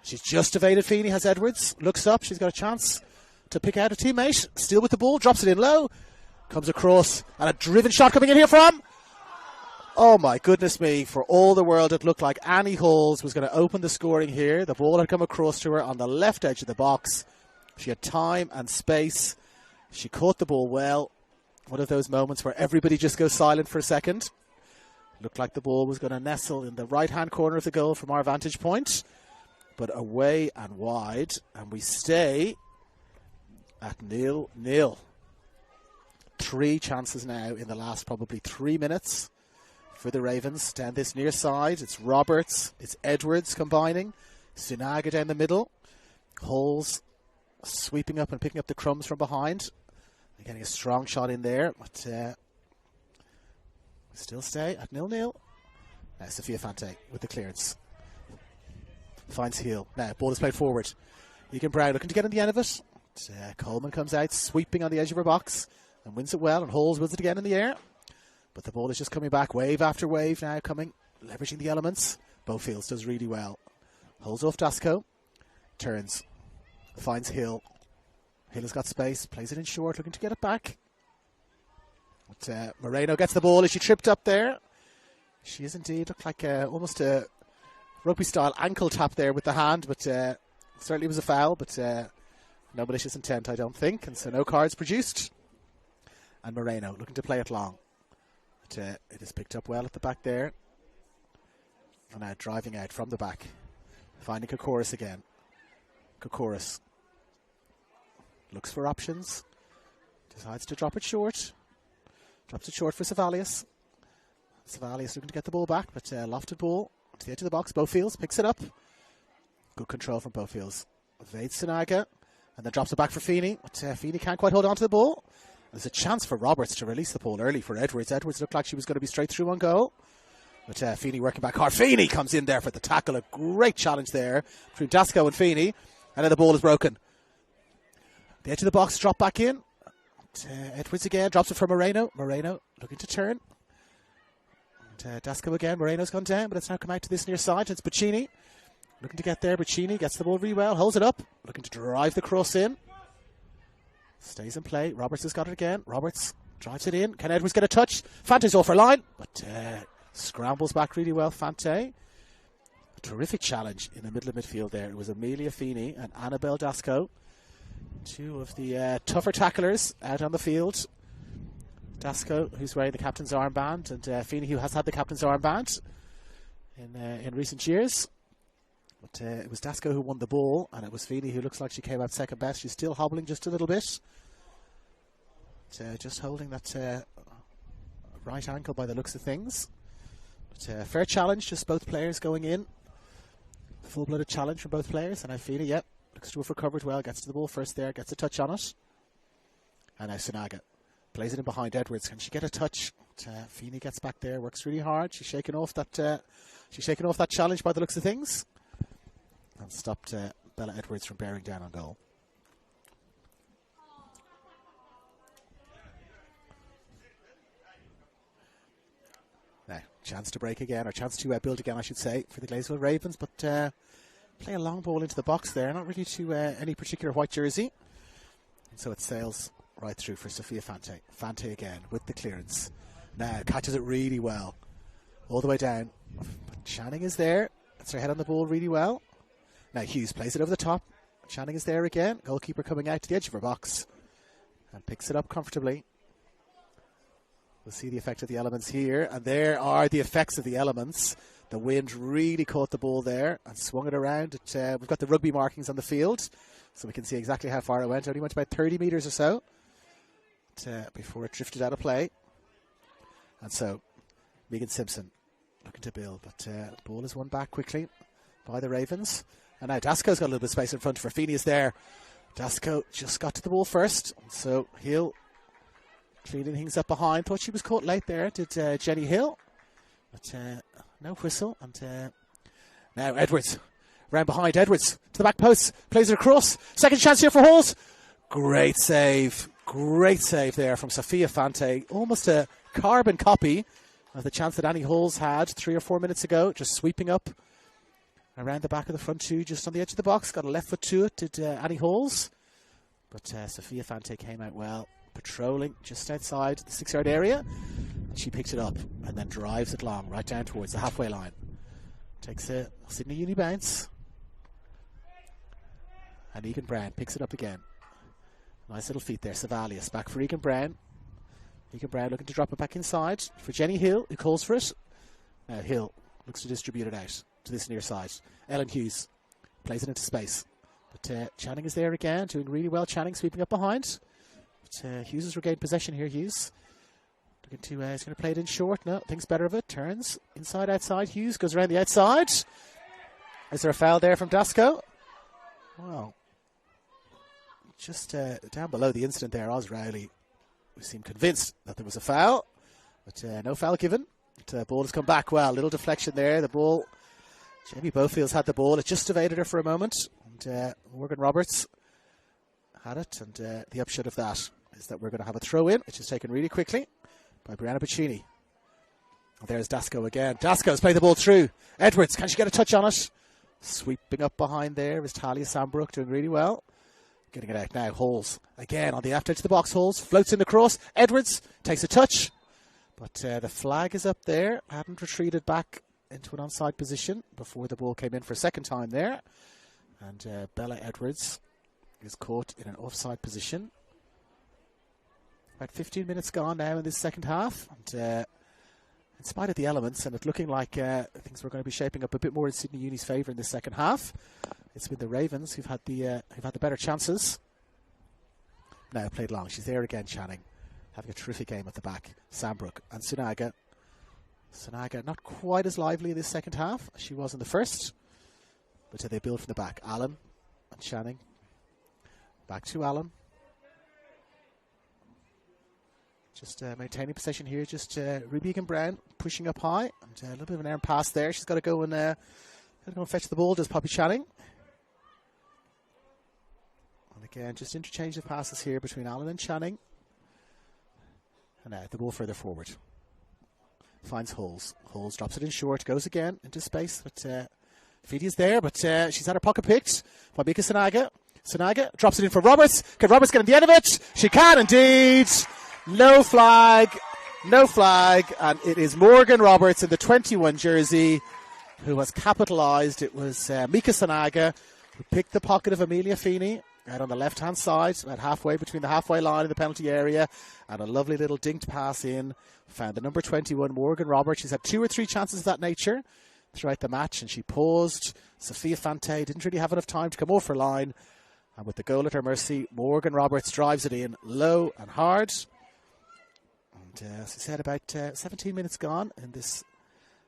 Speaker 1: She's just evaded Feeney, has Edwards. Looks up, she's got a chance to pick out a teammate. Still with the ball, drops it in low. Comes across, and a driven shot coming in here from... Oh my goodness me, for all the world it looked like Annie Halls was going to open the scoring here. The ball had come across to her on the left edge of the box. She had time and space. She caught the ball well. One of those moments where everybody just goes silent for a second. Looked like the ball was going to nestle in the right-hand corner of the goal from our vantage point. But away and wide, and we stay at 0-0. 3 chances now in the last probably 3 minutes for the Ravens. Down this near side, it's Roberts, it's Edwards combining. Sunaga down the middle. Halls sweeping up and picking up the crumbs from behind. They're getting a strong shot in there, but still stay at 0-0. Now Sophia Fante with the clearance. Finds Heel. Now, ball is played forward. Egan Brown looking to get on the end of it. Coleman comes out, sweeping on the edge of her box and wins it well, and Halls wins it again in the air. But the ball is just coming back, wave after wave now coming, leveraging the elements. Beaufields does really well. Holds off Dasco. Turns. Finds Hill. Hill has got space, plays it in short, looking to get it back. But Moreno gets the ball. Is she tripped up there? She is indeed. Looked like almost a rugby-style ankle tap there with the hand, but certainly was a foul, but no malicious intent, I don't think, and so no cards produced. And Moreno looking to play it long. But it is picked up well at the back there. And now driving out from the back. Finding Kokoris again. Kokoris looks for options. Decides to drop it short. Drops it short for Savalius. Savalius looking to get the ball back, but lofted ball to the edge of the box. Beaufields picks it up. Good control from Beaufields. Evades Sunaga and then drops it back for Feeney. But Feeney can't quite hold on to the ball. There's a chance for Roberts to release the ball early for Edwards. Edwards looked like she was going to be straight through on goal. But Feeney working back hard. Feeney comes in there for the tackle. A great challenge there between Dasco and Feeney. And then the ball is broken. The edge of the box, drop back in. Edwards again, drops it for Moreno. Moreno looking to turn. And Dasco again. Moreno's gone down, but it's now come out to this near side. It's Bacchini looking to get there. Bacchini gets the ball really well, holds it up, looking to drive the cross in. Stays in play. Roberts has got it again. Roberts drives it in. Can Edwards get a touch? Fante's off her line, but scrambles back really well. Fante. A terrific challenge in the middle of midfield there. It was Amelia Feeney and Annabelle Dasco. 2 of the tougher tacklers out on the field. Dasco, who's wearing the captain's armband, and Feeney, who has had the captain's armband in recent years. But it was Dasco who won the ball, and it was Feeney who looks like she came out second best. She's still hobbling just a little bit. Just holding that right ankle by the looks of things. But fair challenge, just both players going in. Full-blooded challenge from both players. And now Feeney, looks to have recovered well, gets to the ball first there, gets a touch on it. And now Sunaga plays it in behind Edwards. Can she get a touch? Feeney gets back there, works really hard. She's shaking off that challenge by the looks of things. And stopped Bella Edwards from bearing down on goal. Now, chance to break again, or chance to build again, I should say, for the Gladesville Ravens, but play a long ball into the box there, not really to any particular white jersey. And so it sails right through for Sophia Fante. Fante again with the clearance. Now, catches it really well. All the way down. But Channing is there. Gets her head on the ball really well. Now Hughes plays it over the top. Channing is there again. Goalkeeper coming out to the edge of her box and picks it up comfortably. We'll see the effect of the elements here. And there are the effects of the elements. The wind really caught the ball there and swung it around. We've got the rugby markings on the field, so we can see exactly how far it went. It only went about 30 metres or so before it drifted out of play. And so Megan Simpson looking to build, but the ball is won back quickly by the Ravens. And now Dasco's got a little bit of space in front. Feeney is there. Dasco just got to the ball first, so Hill cleaning things up behind. Thought she was caught late there, did Jenny Hill. But no whistle. And now Edwards. Round behind Edwards. To the back post. Plays it across. Second chance here for Halls. Great save. Great save there from Sophia Fante. Almost a carbon copy of the chance that Annie Halls had 3 or 4 minutes ago. Just sweeping up around the back of the front two, just on the edge of the box. Got a left foot to it, did Annie Halls. But Sophia Fante came out well, patrolling just outside the 6-yard area. And she picks it up and then drives it long, right down towards the halfway line. Takes a Sydney Uni bounce. And Egan Brown picks it up again. Nice little feet there. Savalius back for Egan Brown. Egan Brown looking to drop it back inside for Jenny Hill, who calls for it. Hill looks to distribute it out to this near side. Ellen Hughes plays it into space. But Channing is there again, doing really well. Channing sweeping up behind. But Hughes has regained possession here. Hughes looking to, he's going to play it in short. No, thinks better of it. Turns inside, outside. Hughes goes around the outside. Is there a foul there from Dasco? Wow. Just down below the incident there, Oz Rowley, we seem convinced that there was a foul, but no foul given. The ball has come back well. Little deflection there. The ball, Jamie Bowfield's had the ball. It just evaded her for a moment. And Morgan Roberts had it. And the upshot of that is that we're going to have a throw in, which is taken really quickly by Brianna Piccini. And there's Dasco again. Dasco's played the ball through. Edwards, can she get a touch on it? Sweeping up behind there is Talia Sambrook, doing really well. Getting it out now. Halls again on the left edge of the box. Halls floats in the cross. Edwards takes a touch, but the flag is up there. Hadn't retreated back into an onside position before the ball came in for a second time there. And Bella Edwards is caught in an offside position. About 15 minutes gone now in this second half. And in spite of the elements and it looking like things were going to be shaping up a bit more in Sydney Uni's favour in this second half, it's been the Ravens who've had the better chances. Now played long. She's there again, Channing, having a terrific game at the back. Sambrook and Sunaga. Sunaga not quite as lively in this second half as she was in the first, but they build from the back. Allen and Channing. Back to Allen. Just maintaining possession here. Just Ruby Egan Brown pushing up high. And a little bit of an errant pass there. She's got to go and fetch the ball. Does Poppy Channing. And again, just interchange of passes here between Allen and Channing. And the ball further forward. Finds Halls. Halls drops it in short. Goes again into space. But Feedy is there. But she's had her pocket picked by Mika Sunaga. Sunaga drops it in for Roberts. Can Roberts get on the end of it? She can indeed. No flag, and it is Morgan Roberts in the 21 jersey who has capitalised. It was Mika Sunaga who picked the pocket of Amelia Feeney out on the left-hand side, about halfway between the halfway line and the penalty area, and a lovely little dinked pass in. Found the number 21, Morgan Roberts. She's had 2 or 3 chances of that nature throughout the match, and she paused. Sophia Fante didn't really have enough time to come off her line, and with the goal at her mercy, Morgan Roberts drives it in low and hard. And as I said, about 17 minutes gone in this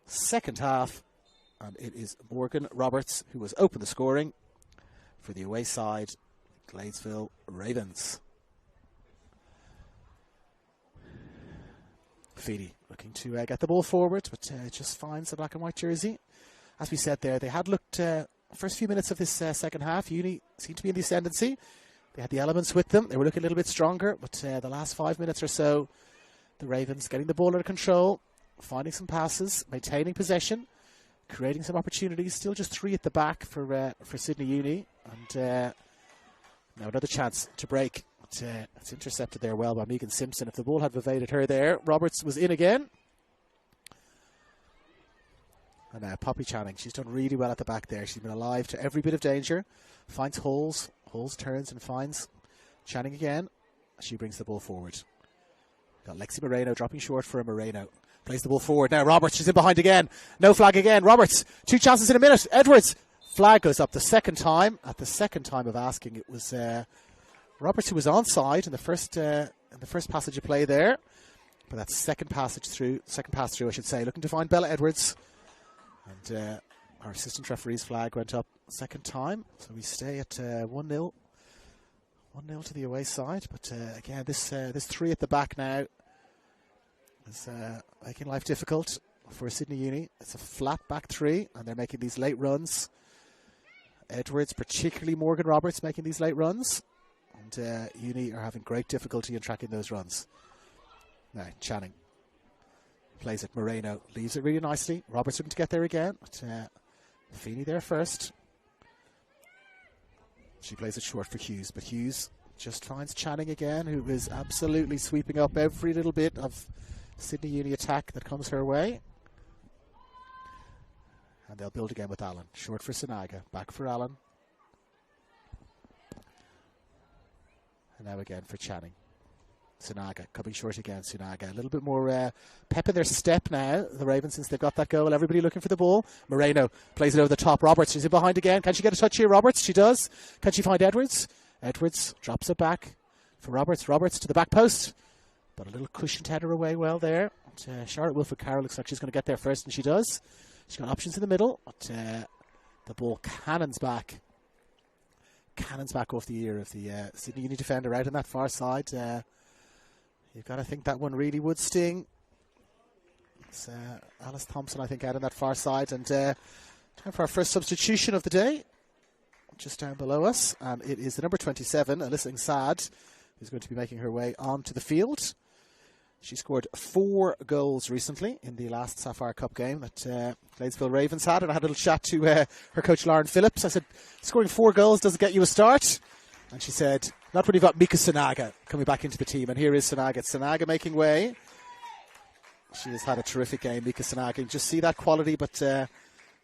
Speaker 1: second half. And it is Morgan Roberts who has opened the scoring for the away side, Gladesville Ravens. Feedy looking to get the ball forward, but just finds the black and white jersey. As we said there, they had looked, first few minutes of this second half, Uni seemed to be in the ascendancy. They had the elements with them. They were looking a little bit stronger, but the last 5 minutes or so, the Ravens getting the ball under control, finding some passes, maintaining possession, creating some opportunities. Still just 3 at the back for Sydney Uni. And now another chance to break. It's intercepted there well by Megan Simpson. If the ball had evaded her there, Roberts was in again. And now Poppy Channing, she's done really well at the back there. She's been alive to every bit of danger. Finds holes, turns and finds Channing again. She brings the ball forward. Got Lexi Moreno dropping short for a Moreno. Plays the ball forward. Now Roberts, she's in behind again. No flag again. Roberts, 2 chances in a minute. Edwards, flag goes up the second time. At the second time of asking, it was Roberts who was onside in the first passage of play there. But that's second pass through, I should say. Looking to find Bella Edwards. And our assistant referee's flag went up second time. So we stay at 1-0. 1-0 to the away side. But again, this 3 at the back now is making life difficult for Sydney Uni. It's a flat back 3, and they're making these late runs. Edwards, particularly Morgan Roberts, making these late runs. And Uni are having great difficulty in tracking those runs. Now, Channing plays it. Moreno leaves it really nicely. Roberts looking to get there again. But Feeney there first. She plays it short for Hughes, but Hughes just finds Channing again, who is absolutely sweeping up every little bit of Sydney Uni attack that comes her way. And they'll build again with Allen. Short for Sinaga. Back for Allen. And now again for Channing. Sinaga coming short again. Sinaga a little bit more pep in their step now. The Ravens, since they've got that goal, everybody looking for the ball. Moreno plays it over the top. Roberts, she's in behind again. Can she get a touch here? Roberts, she does. Can she find Edwards? Edwards drops it back for Roberts. Roberts to the back post, but a little cushioned header away well there. But, Charlotte Wilford Carroll looks like she's going to get there first, and she does. She's got options in the middle, but the ball cannons back off the ear of the Sydney Uni defender out on that far side. You've got to think that one really would sting. It's Alice Thompson, I think, out on that far side. And time for our first substitution of the day, just down below us. And it is the number 27, Alyssa Sad, who's going to be making her way onto the field. She scored 4 goals recently in the last Sapphire Cup game that Gladesville Ravens had. And I had a little chat to her coach, Lauren Phillips. I said, scoring 4 goals doesn't get you a start. And she said, not when you've got Mika Sinaga coming back into the team. And here is Sinaga. Sinaga making way. She has had a terrific game, Mika Sinaga. You just see that quality, but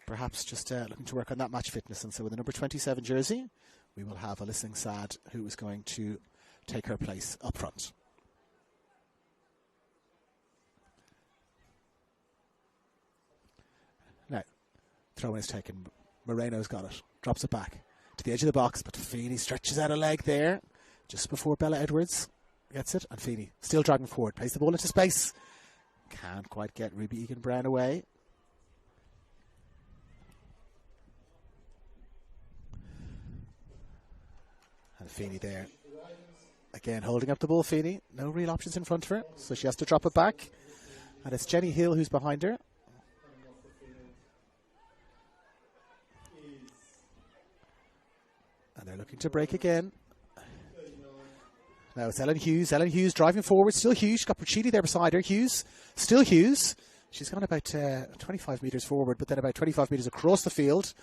Speaker 1: perhaps just looking to work on that match fitness. And so with the number 27 jersey, we will have Alyssa Sad, who is going to take her place up front. Now, throw-in is taken. Moreno's got it. Drops it back to the edge of the box, but Feeney stretches out a leg there just before Bella Edwards gets it, and Feeney still driving forward, plays the ball into space, can't quite get Ruby Egan Brown away. And Feeney there again holding up the ball. Feeney, no real options in front of her, so she has to drop it back, and it's Jenny Hill who's behind her. And they're looking to break again. Now it's Ellen Hughes. Ellen Hughes driving forward. Still Hughes. She's got Puccini there beside her. Hughes. Still Hughes. She's gone about 25 metres forward, but then about 25 metres across the field.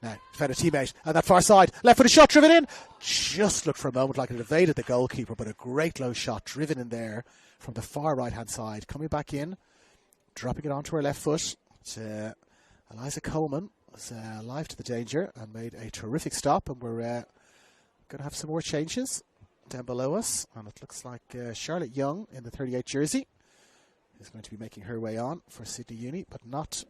Speaker 1: Now, found a teammate on that far side. Left-footed shot driven in. Just looked for a moment like it evaded the goalkeeper, but a great low shot driven in there from the far right-hand side. Coming back in. Dropping it onto her left foot. It's Eliza Coleman. Was alive to the danger and made a terrific stop, and we're going to have some more changes down below us, and it looks like Charlotte Young in the 38 jersey is going to be making her way on for Sydney Uni, but not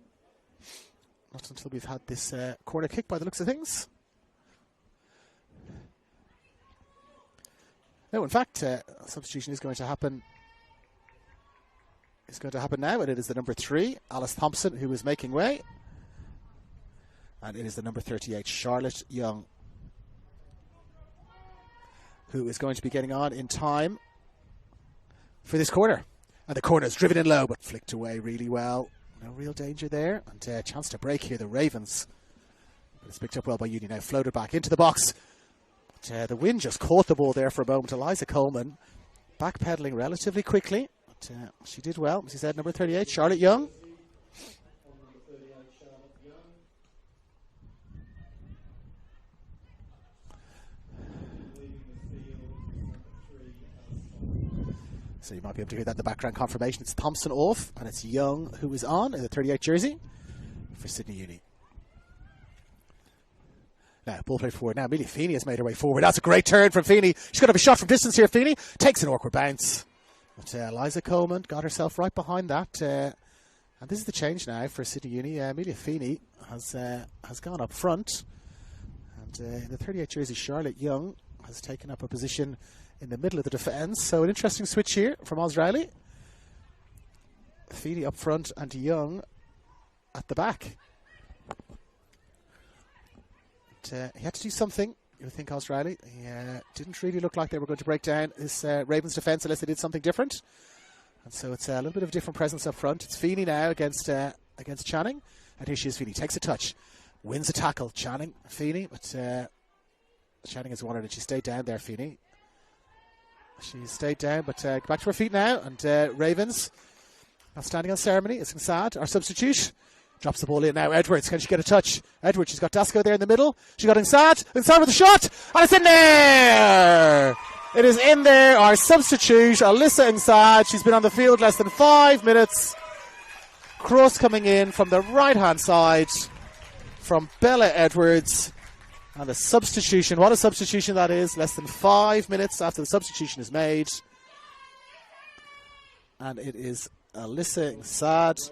Speaker 1: until we've had this corner kick by the looks of things. No, in fact, substitution is going to happen. It's going to happen now, and it is the number 3, Alice Thompson, who is making way. And it is the number 38, Charlotte Young, who is going to be getting on in time for this corner. And the corner is driven in low, but flicked away really well. No real danger there. And a chance to break here, the Ravens. But it's picked up well by Uni now. Floated back into the box. But the wind just caught the ball there for a moment. Eliza Coleman backpedaling relatively quickly. But she did well. As he said, number 38, Charlotte Young. So you might be able to hear that in the background confirmation. It's Thompson off, and it's Young who is on in the 38 jersey for Sydney Uni. Now, ball played forward. Now, Amelia Feeney has made her way forward. That's a great turn from Feeney. She's going to have a shot from distance here, Feeney. Takes an awkward bounce. But Liza Coleman got herself right behind that. And this is the change now for Sydney Uni. Amelia Feeney has gone up front. And in the 38 jersey, Charlotte Young has taken up a position in the middle of the defence. So an interesting switch here from Oz Riley. Feeney up front and Young at the back. He had to do something, you would think, Oz Riley. He didn't really look like they were going to break down this Ravens defence unless they did something different. And so it's a little bit of a different presence up front. It's Feeney now against Channing. And here she is, Feeney. Takes a touch. Wins a tackle. Channing, Feeney. But Channing has won it and she stayed down there, Feeney. She stayed down, but back to her feet now. And Ravens not standing on ceremony. It's Sad, our substitute. Drops the ball in now. Edwards, can she get a touch? Edwards, she's got Dasco there in the middle. She got Insad with a shot. And it's in there! It is in there. Our substitute, Alyssa Insad. She's been on the field less than 5 minutes. Cross coming in from the right-hand side from Bella Edwards. And a substitution. What a substitution that is. Less than 5 minutes after the substitution is made. And it is Alyssa Insad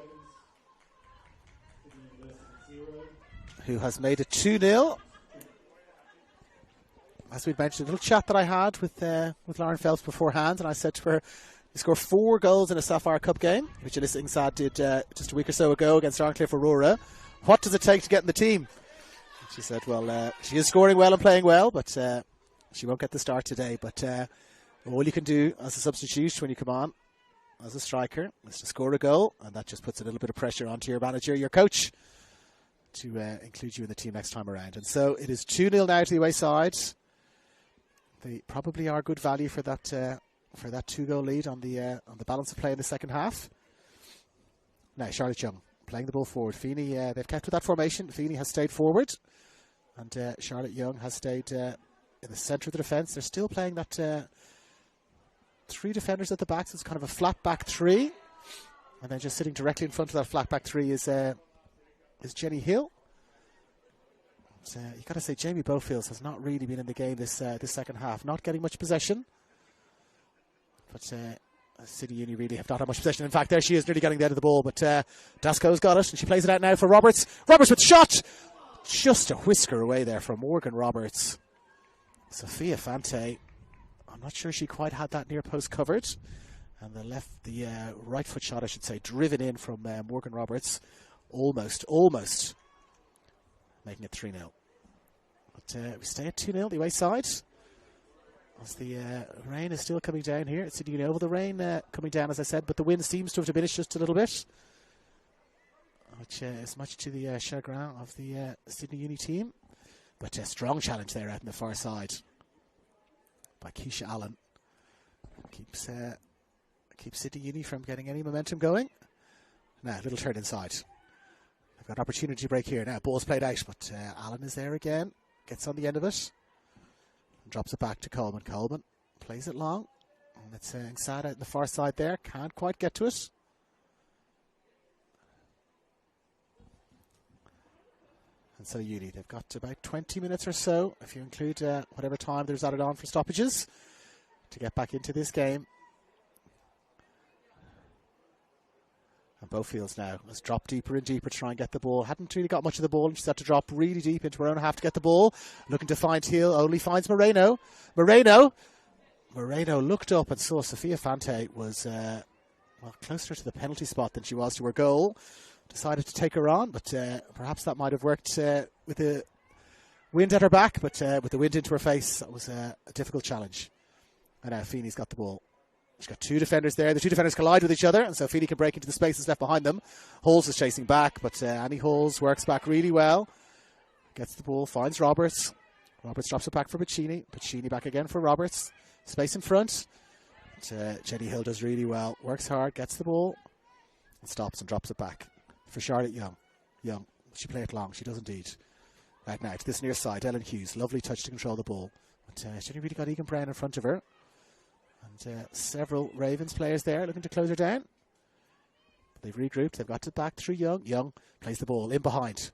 Speaker 1: who has made it 2-0. As we'd mentioned, a little chat that I had with Lauren Phelps beforehand, and I said to her, you scored 4 goals in a Sapphire Cup game, which Alyssa Insad did just a week or so ago against Arncliffe Aurora. What does it take to get in the team? And she said, well, she is scoring well and playing well, but she won't get the start today. But all you can do as a substitute when you come on as a striker is to score a goal, and that just puts a little bit of pressure onto your manager, your coach, to include you in the team next time around. And so it is 2-0 now to the away side. They probably are good value for that 2-goal lead on the balance of play in the second half. Now Charlotte Young playing the ball forward. Feeney, they've kept with that formation. Feeney has stayed forward, and Charlotte Young has stayed in the centre of the defence. They're still playing that 3 defenders at the back, so it's kind of a flat back 3, and then just sitting directly in front of that flat back 3 is Jenny Hill. So you got to say Jamie Bofields has not really been in the game this second half, not getting much possession. But City Uni really have not had much possession. In fact, there she is, nearly getting the end of the ball. But Dasco's got it, and she plays it out now for Roberts. Roberts with the shot, just a whisker away there from Morgan Roberts. Sophia Fante, I'm not sure she quite had that near post covered, and the right foot shot, I should say, driven in from Morgan Roberts. Almost making it 3-0. But we stay at 2-0 the away side. As the rain is still coming down here at Sydney Uni Oval. The rain coming down, as I said, but the wind seems to have diminished just a little bit, which is much to the chagrin of the Sydney Uni team. But a strong challenge there out on the far side by Keisha Allen. Keeps Sydney Uni from getting any momentum going. Now, a little turn inside. They've got an opportunity to break here. Now, ball's played out, but Allen is there again. Gets on the end of it. And drops it back to Coleman. Coleman plays it long. And it's Insad out on the far side there. Can't quite get to it. And so Uni, they've got about 20 minutes or so, if you include whatever time there's added on for stoppages, to get back into this game. And Bofields now has dropped deeper and deeper to try and get the ball. Hadn't really got much of the ball, and she's had to drop really deep into her own half to get the ball. Looking to find Hill, only finds Moreno. Moreno looked up and saw Sophia Fante was closer to the penalty spot than she was to her goal. Decided to take her on, but perhaps that might have worked with the wind at her back, but with the wind into her face, that was a difficult challenge. And now Feeney's got the ball. She's got 2 defenders there. The 2 defenders collide with each other, and so Feeney can break into the spaces left behind them. Halls is chasing back, but Annie Halls works back really well. Gets the ball, finds Roberts. Roberts drops it back for Piccini. Piccini back again for Roberts. Space in front. But, Jenny Hill does really well. Works hard, gets the ball, and stops and drops it back for Charlotte Young. Young, she play it long. She does indeed. Right now to this near side, Ellen Hughes. Lovely touch to control the ball. But she only really got Egan Brown in front of her. And several Ravens players there looking to close her down. They've regrouped. They've got it back through Young. Young plays the ball in behind.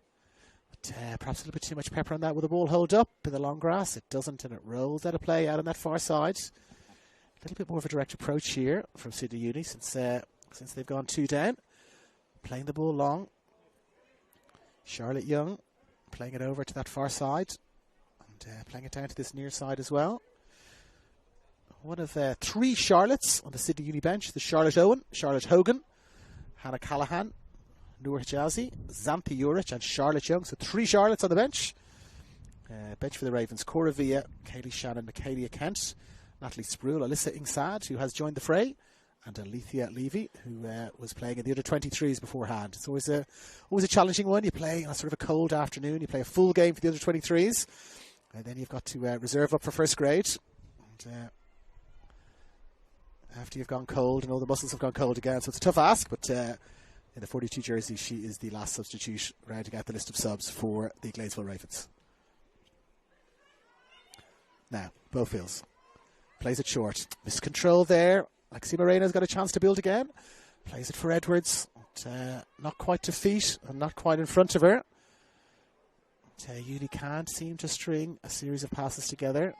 Speaker 1: But perhaps a little bit too much pepper on that. Will the ball hold up in the long grass? It doesn't, and it rolls out of play out on that far side. A little bit more of a direct approach here from Sydney Uni since they've gone 2 down. Playing the ball long. Charlotte Young playing it over to that far side. And playing it down to this near side as well. One of 3 Charlottes on the Sydney Uni bench. The Charlotte Owen, Charlotte Hogan, Hannah Callahan, Noor Hijazi, Xanthi Urich and Charlotte Young. So 3 Charlottes on the bench. Bench for the Ravens. Cora Villa, Kaylee Shannon, Michaelia Kent, Natalie Spruill, Alyssa Ingsad, who has joined the fray, and Alethea Levy, who was playing in the under 23s beforehand. It's always a challenging one. You play on sort of a cold afternoon. You play a full game for the under 23s. And then you've got to reserve up for first grade. And after you've gone cold and all the muscles have gone cold again. So it's a tough ask, but in the 42 jersey, she is the last substitute rounding out the list of subs for the Gladesville Ravens. Now, Bowfields plays it short. Miscontrol there. Lexi Moreno's got a chance to build again. Plays it for Edwards. But, not quite to feet and not quite in front of her. But, Uni can't seem to string a series of passes together.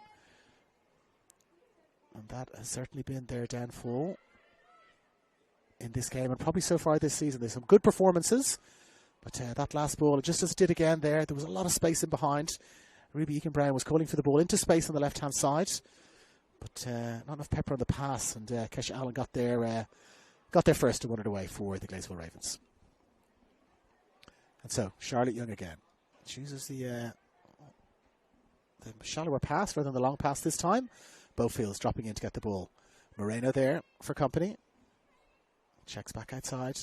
Speaker 1: And that has certainly been their downfall in this game and probably so far this season. There's some good performances, but that last ball, just as it did again there was a lot of space in behind. Ruby Egan-Brown was calling for the ball into space on the left-hand side, but not enough pepper on the pass, and Kesha Allen got there first to won it away for the Gladesville Ravens. And so, Charlotte Young again chooses the shallower pass rather than the long pass this time. Bowfields dropping in to get the ball. Moreno there for company. Checks back outside.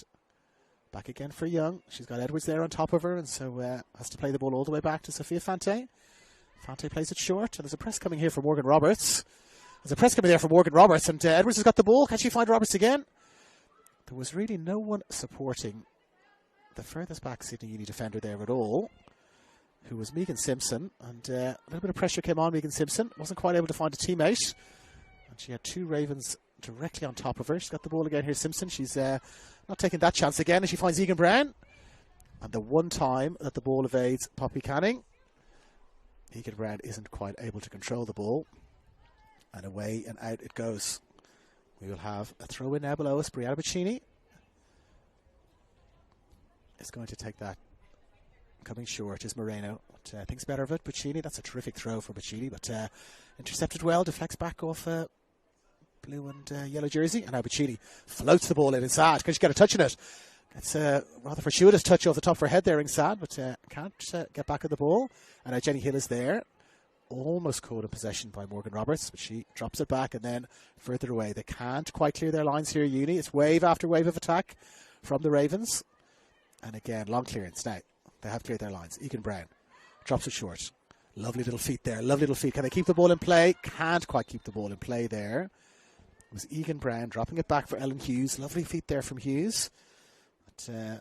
Speaker 1: Back again for Young. She's got Edwards there on top of her, and so has to play the ball all the way back to Sophia Fante. Fante plays it short, and there's a press coming here from Morgan Roberts. There's a press coming there from Morgan Roberts, and Edwards has got the ball. Can she find Roberts again? There was really no one supporting the furthest back Sydney Uni defender there at all, who was Megan Simpson, and a little bit of pressure came on Megan Simpson. Wasn't quite able to find a teammate, and she had 2 Ravens directly on top of her. She's got the ball again here, Simpson. She's not taking that chance again, and she finds Egan Brown. And the one time that the ball evades Poppy Canning, Egan Brown isn't quite able to control the ball, and away and out it goes. We will have a throw in now below us. Brianna Bacchini is going to take that. Coming short is Moreno. But, thinks better of it. Bacchini, that's a terrific throw for Bacchini, but intercepted well, deflects back off blue and yellow jersey, and now Bacchini floats the ball in inside. Can she get a touch on it? It's a rather fortuitous touch off the top of her head there inside, but can't get back on the ball. And now Jenny Hill is there, almost caught in possession by Morgan Roberts, but she drops it back, and then further away. They can't quite clear their lines here, Uni. It's wave after wave of attack from the Ravens. And again, long clearance. Now, they have cleared their lines. Egan Brown drops it short. Lovely little feet there. Lovely little feet. Can they keep the ball in play? Can't quite keep the ball in play there. It was Egan Brown dropping it back for Ellen Hughes. Lovely feet there from Hughes. But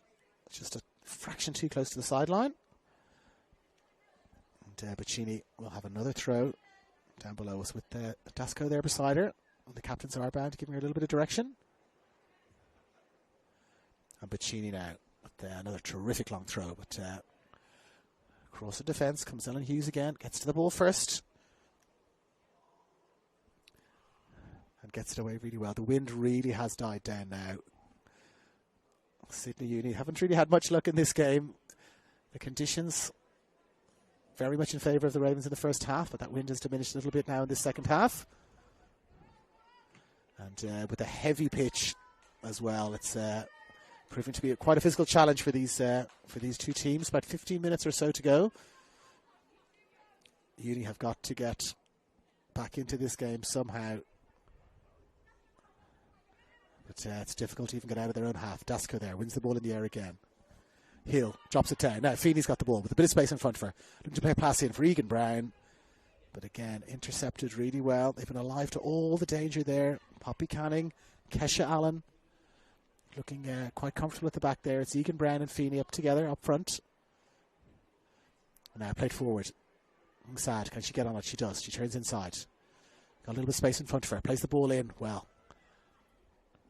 Speaker 1: just a fraction too close to the sideline. And Bacchini will have another throw down below us with Dasco there beside her. And the captain's armband giving her a little bit of direction. And Bacchini now. Another terrific long throw, but across the defence comes Ellen Hughes again, gets to the ball first and gets it away really well. The wind really has died down now. Sydney Uni haven't really had much luck in this game. The conditions very much in favour of the Ravens in the first half, but that wind has diminished a little bit now in this second half. And with a heavy pitch as well, it's proving to be quite a physical challenge for these 2 teams. About 15 minutes or so to go. Uni have got to get back into this game somehow. But it's difficult to even get out of their own half. Dasco there wins the ball in the air again. Hill drops it down. Now Feeney's got the ball with a bit of space in front of her. Looking to play a pass in for Egan Brown. But again, intercepted really well. They've been alive to all the danger there. Poppy Canning, Kesha Allen. Looking quite comfortable at the back there. It's Egan Brown and Feeney up together, up front. And now played forward. Sad. Can she get on it? She does. She turns inside. Got a little bit of space in front of her. Plays the ball in well.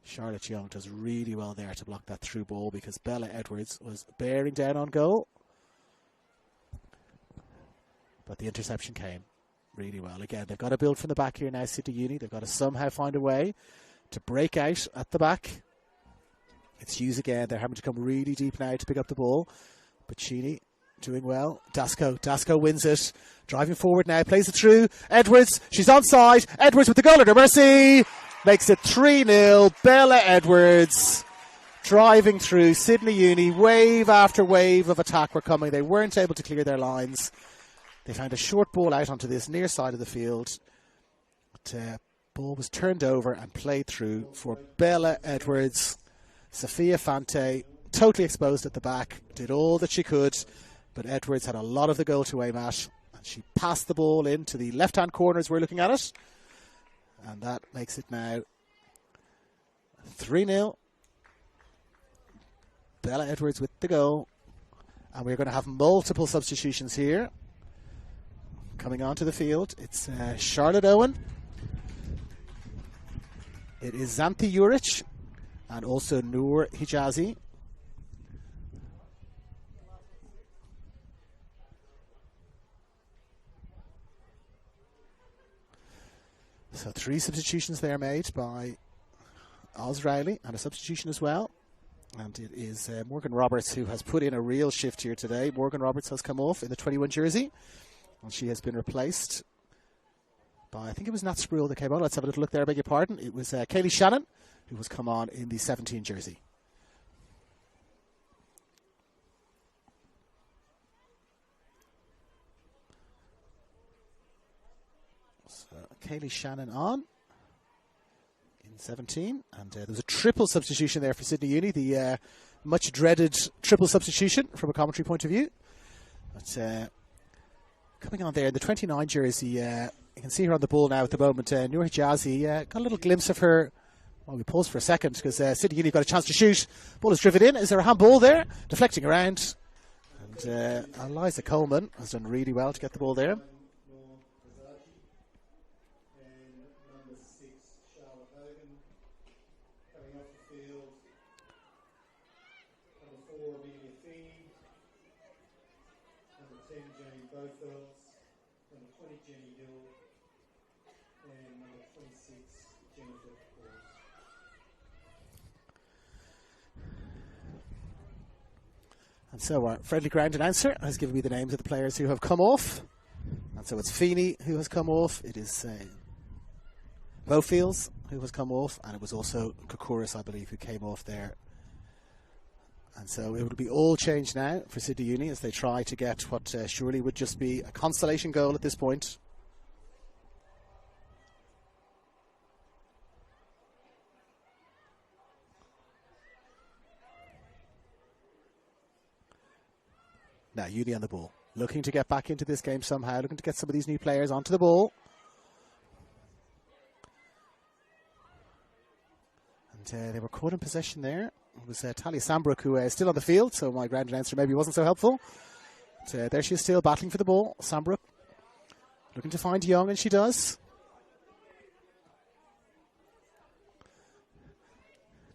Speaker 1: Charlotte Young does really well there to block that through ball because Bella Edwards was bearing down on goal. But the interception came really well. Again, they've got to build from the back here now, Sydney Uni. They've got to somehow find a way to break out at the back. It's Hughes again. They're having to come really deep now to pick up the ball. Bacchini doing well. Dasko wins it. Driving forward now. Plays it through. Edwards. She's onside. Edwards with the goal at her mercy. Makes it 3-0. Bella Edwards driving through. Sydney Uni. Wave after wave of attack were coming. They weren't able to clear their lines. They found a short ball out onto this near side of the field. But, ball was turned over and played through for Bella Edwards. Sophia Fante, totally exposed at the back, did all that she could, but Edwards had a lot of the goal to aim at, and she passed the ball into the left-hand corner as we're looking at it, and that makes it now 3-0. Bella Edwards with the goal, and we're going to have multiple substitutions here coming onto the field. It's Charlotte Owen, it is Xanthi Juric, and also Noor Hijazi. So 3 substitutions there made by Oz Riley, and a substitution as well. And it is Morgan Roberts who has put in a real shift here today. Morgan Roberts has come off in the 21 jersey, and she has been replaced by, I think it was Nat Spruill that came on. Let's have a little look there, I beg your pardon. It was Kaylee Shannon who has come on in the 17 jersey. So Kaylee Shannon on in 17, and there was a triple substitution there for Sydney Uni, the much dreaded triple substitution from a commentary point of view. But coming on there in the 29 jersey, you can see her on the ball now at the moment. Noor Hijazi got a little glimpse of her. Well, we paused for a second because Sydney Uni got a chance to shoot. Ball is driven in. Is there a handball there? Deflecting around. And Eliza Coleman has done really well to get the ball there. And so our friendly ground announcer has given me the names of the players who have come off. And so it's Feeney who has come off. It is Bofields who has come off. And it was also Koukouris, I believe, who came off there. And so it will be all changed now for Sydney Uni as they try to get what surely would just be a consolation goal at this point. Now, Uni on the ball, looking to get back into this game somehow, looking to get some of these new players onto the ball. And they were caught in possession there. It was Talia Sambrook who is still on the field, so my ground announcer maybe wasn't so helpful. But, there she is still battling for the ball. Sambrook looking to find Young, and she does.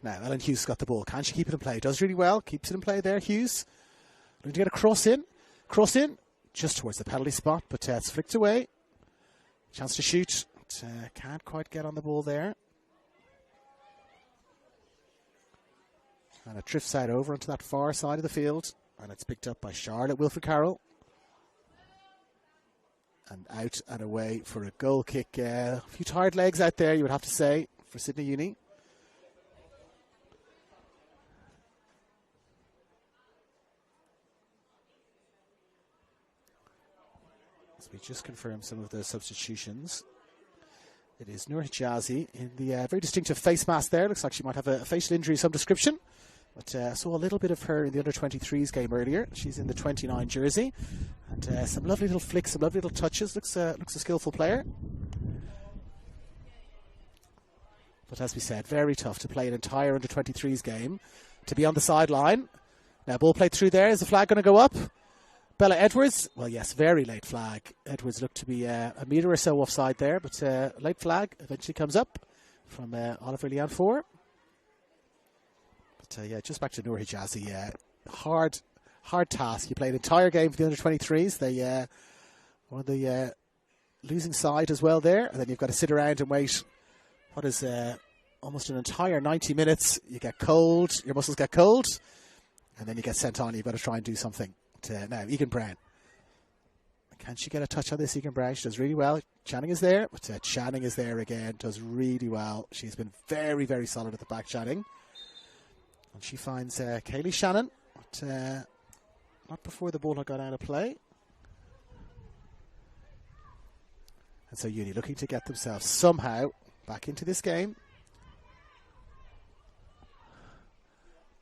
Speaker 1: Now, Ellen Hughes got the ball. Can she keep it in play? Does really well. Keeps it in play there, Hughes. Looking to get a cross in, just towards the penalty spot, but it's flicked away. Chance to shoot, but, can't quite get on the ball there. And it drifts out over onto that far side of the field, and it's picked up by Charlotte Wilfred Carroll. And out and away for a goal kick. A few tired legs out there, you would have to say, for Sydney Uni. We just confirmed some of those substitutions. It is Noor Hijazi in the very distinctive face mask there. Looks like she might have a facial injury of some description. But I saw a little bit of her in the under-23s game earlier. She's in the 29 jersey. And some lovely little flicks, some lovely little touches. Looks a skillful player. But as we said, very tough to play an entire under-23s game. To be on the sideline. Now ball played through there. Is the flag going to go up? Bella Edwards, well, yes, very late flag. Edwards looked to be a metre or so offside there, but late flag eventually comes up from Oliver Leon 4. But yeah, just back to Noor Hijazi. Hard task. You play an entire game for the under-23s. They were the losing side as well there. And then you've got to sit around and wait. What is almost an entire 90 minutes. You get cold. Your muscles get cold. And then you get sent on. You've got to try and do something. Now, Egan Brown. Can she get a touch on this? Egan Brown, she does really well. Channing is there, but Channing is there again, does really well. She's been very, very solid at the back, Channing. And she finds Kaylee Shannon, but not before the ball had gone out of play. And so Uni looking to get themselves somehow back into this game.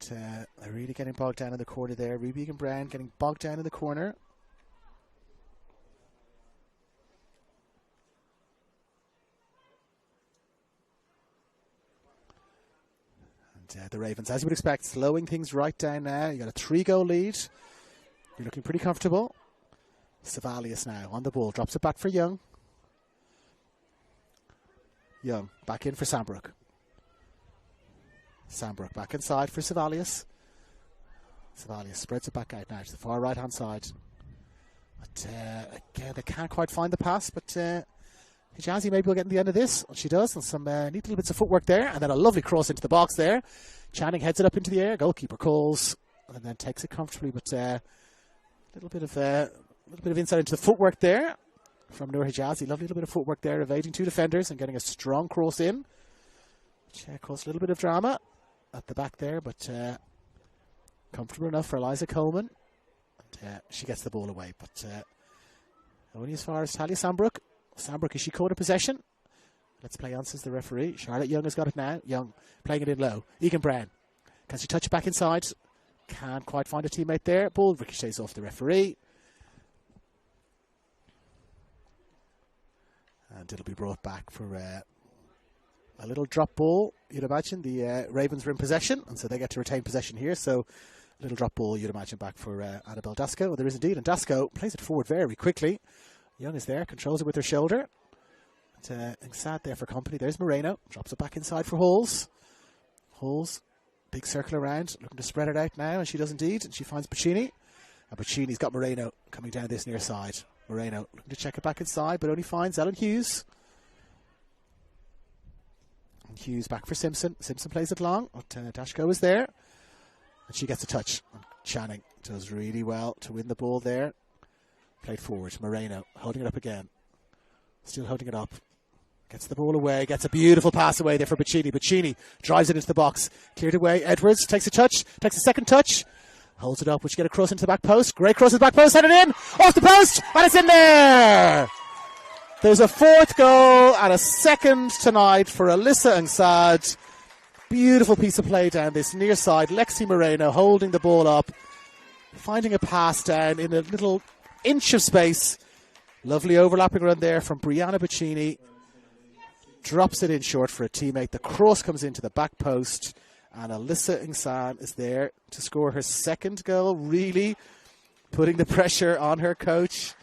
Speaker 1: They're really getting bogged down in the corner there. Ruby Egan Brown getting bogged down in the corner. The Ravens, as you would expect, slowing things right down now. You got a 3-goal lead. You're looking pretty comfortable. Savalius now on the ball. Drops it back for Young. Young back in for Sambrook. Sambrook back inside for Savalius. Savalius spreads it back out now to the far right-hand side. But again, they can't quite find the pass, but Hijazi maybe will get to the end of this. She does, and some neat little bits of footwork there, and then a lovely cross into the box there. Channing heads it up into the air. Goalkeeper calls, and then takes it comfortably, but a little bit of insight into the footwork there from Noor Hijazi. Lovely little bit of footwork there, evading 2 defenders and getting a strong cross in. Which caused a little bit of drama at the back there, but comfortable enough for Eliza Coleman. And, she gets the ball away, but only as far as Talia Sambrook. Sambrook, is she caught in possession? Let's play on, says the referee. Charlotte Young has got it now. Young playing it in low. Egan Brown. Can she touch it back inside? Can't quite find a teammate there. Ball ricochets off the referee. And it'll be brought back for a little drop ball, you'd imagine. The Ravens were in possession, and so they get to retain possession here. So a little drop ball, you'd imagine, back for Annabelle Dasco. Well, there is indeed, and Dasco plays it forward very quickly. Young is there, controls it with her shoulder. Sad there for company. There's Moreno. Drops it back inside for Halls. Halls, big circle around, looking to spread it out now, and she does indeed. And she finds Puccini. And Puccini's got Moreno coming down this near side. Moreno looking to check it back inside, but only finds Ellen Hughes. And Hughes back for Simpson. Simpson plays it long. But Dashko is there. And she gets a touch. And Channing does really well to win the ball there. Played forward. Moreno holding it up again. Still holding it up. Gets the ball away. Gets a beautiful pass away there for Puccini. Puccini drives it into the box. Cleared away. Edwards takes a touch. Takes a second touch. Holds it up. Which get a cross into the back post. Great cross into the back post. Headed in. Off the post. And it's in there. There's a 4th goal and a 2nd tonight for Alyssa Angsad. Beautiful piece of play down this near side. Lexi Moreno holding the ball up. Finding a pass down in a little inch of space. Lovely overlapping run there from Brianna Puccini. Drops it in short for a teammate. The cross comes into the back post. And Alyssa Angsad is there to score her 2nd goal. Really putting the pressure on her coach.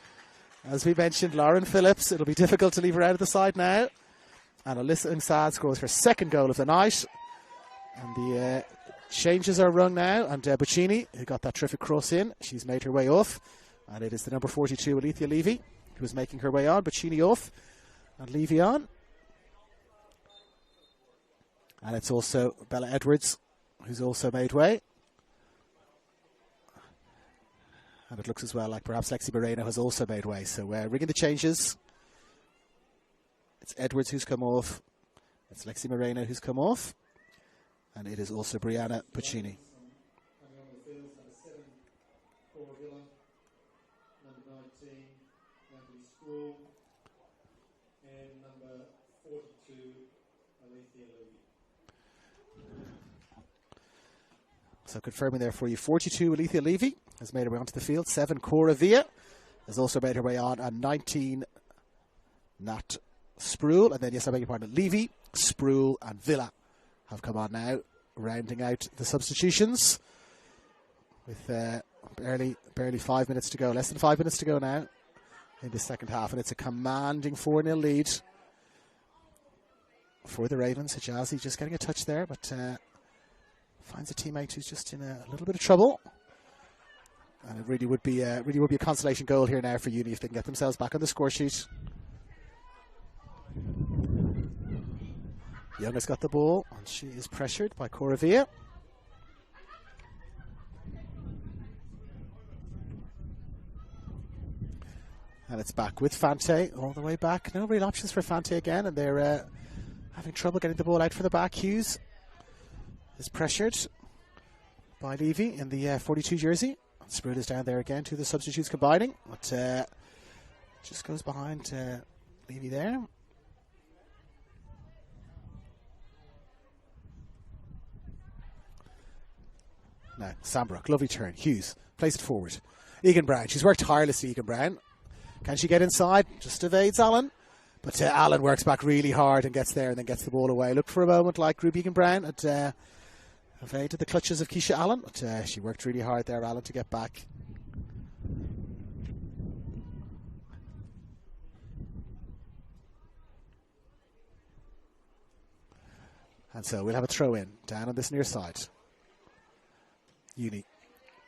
Speaker 1: As we mentioned, Lauren Phillips. It'll be difficult to leave her out of the side now. And Alyssa Angsad scores her 2nd goal of the night. And the changes are rung now. And Puccini, who got that terrific cross in, she's made her way off. And it is the number 42, Alethea Levy, who is making her way on. Puccini off and Levy on. And it's also Bella Edwards, who's also made way. And it looks as well like perhaps Lexi Moreno has also made way. So rigging the changes. It's Edwards who's come off. It's Lexi Moreno who's come off. And it is also Brianna Puccini. So confirming there for you, 42 Alethea Levy has made her way onto the field. 7 Cora Villa has also made her way on. And 19 Nat Spruill. And then, yes, I beg your pardon, Levy, Spruill and Villa have come on now, rounding out the substitutions. With barely 5 minutes to go. Less than 5 minutes to go now in the second half. And it's a commanding 4-0 lead for the Ravens. Hijazi just getting a touch there, but finds a teammate who's just in a little bit of trouble. And it really would be a consolation goal here now for Uni if they can get themselves back on the score sheet. Young has got the ball, and she is pressured by Coravia. And it's back with Fante all the way back. No real options for Fante again, and they're having trouble getting the ball out for the back. Hughes is pressured by Levy in the 42 jersey. Spruill is down there again, two of the substitutes combining. But just goes behind Levy there. Now, Sambrook, lovely turn. Hughes plays it forward. Egan Brown, she's worked tirelessly, Egan Brown. Can she get inside? Just evades Allen. But Allen works back really hard and gets there and then gets the ball away. Looked for a moment like Ruby Egan Brown and evaded the clutches of Keisha Allen. But she worked really hard there, Allen, to get back. And so we'll have a throw in down on this near side. Uni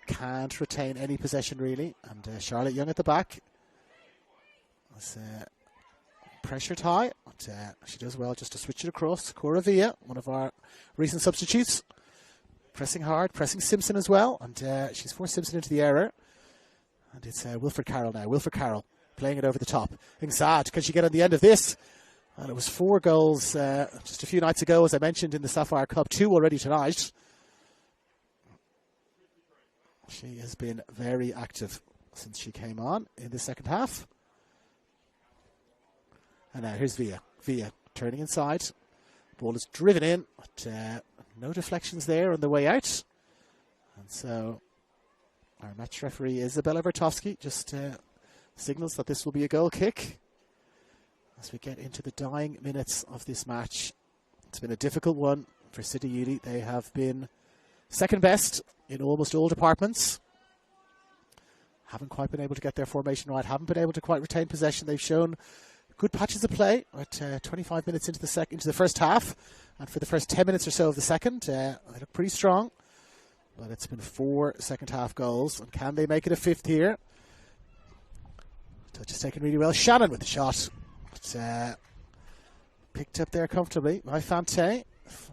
Speaker 1: can't retain any possession really, and Charlotte Young at the back. It's pressured high, but she does well just to switch it across. Cora Villa, one of our recent substitutes, pressing hard, pressing Simpson as well, and she's forced Simpson into the error. And it's Wilfred Carroll now. Wilfred Carroll playing it over the top. Sad, can she get on the end of this? And it was 4 goals just a few nights ago, as I mentioned, in the Sapphire Cup, 2 already tonight. She has been very active since she came on in the second half. And now here's Villa. Villa turning inside. Ball is driven in, but no deflections there on the way out. And so our match referee, Isabella Vertovsky, just signals that this will be a goal kick. As we get into the dying minutes of this match, it's been a difficult one for City Uni. They have been second best in almost all departments. Haven't quite been able to get their formation right. Haven't been able to quite retain possession. They've shown good patches of play at 25 minutes into the first half, and for the first 10 minutes or so of the second, they look pretty strong. But it's been 4 second half goals, and can they make it a 5th here? Touch is taken really well. Shannon with the shot. It's picked up there comfortably by Fante.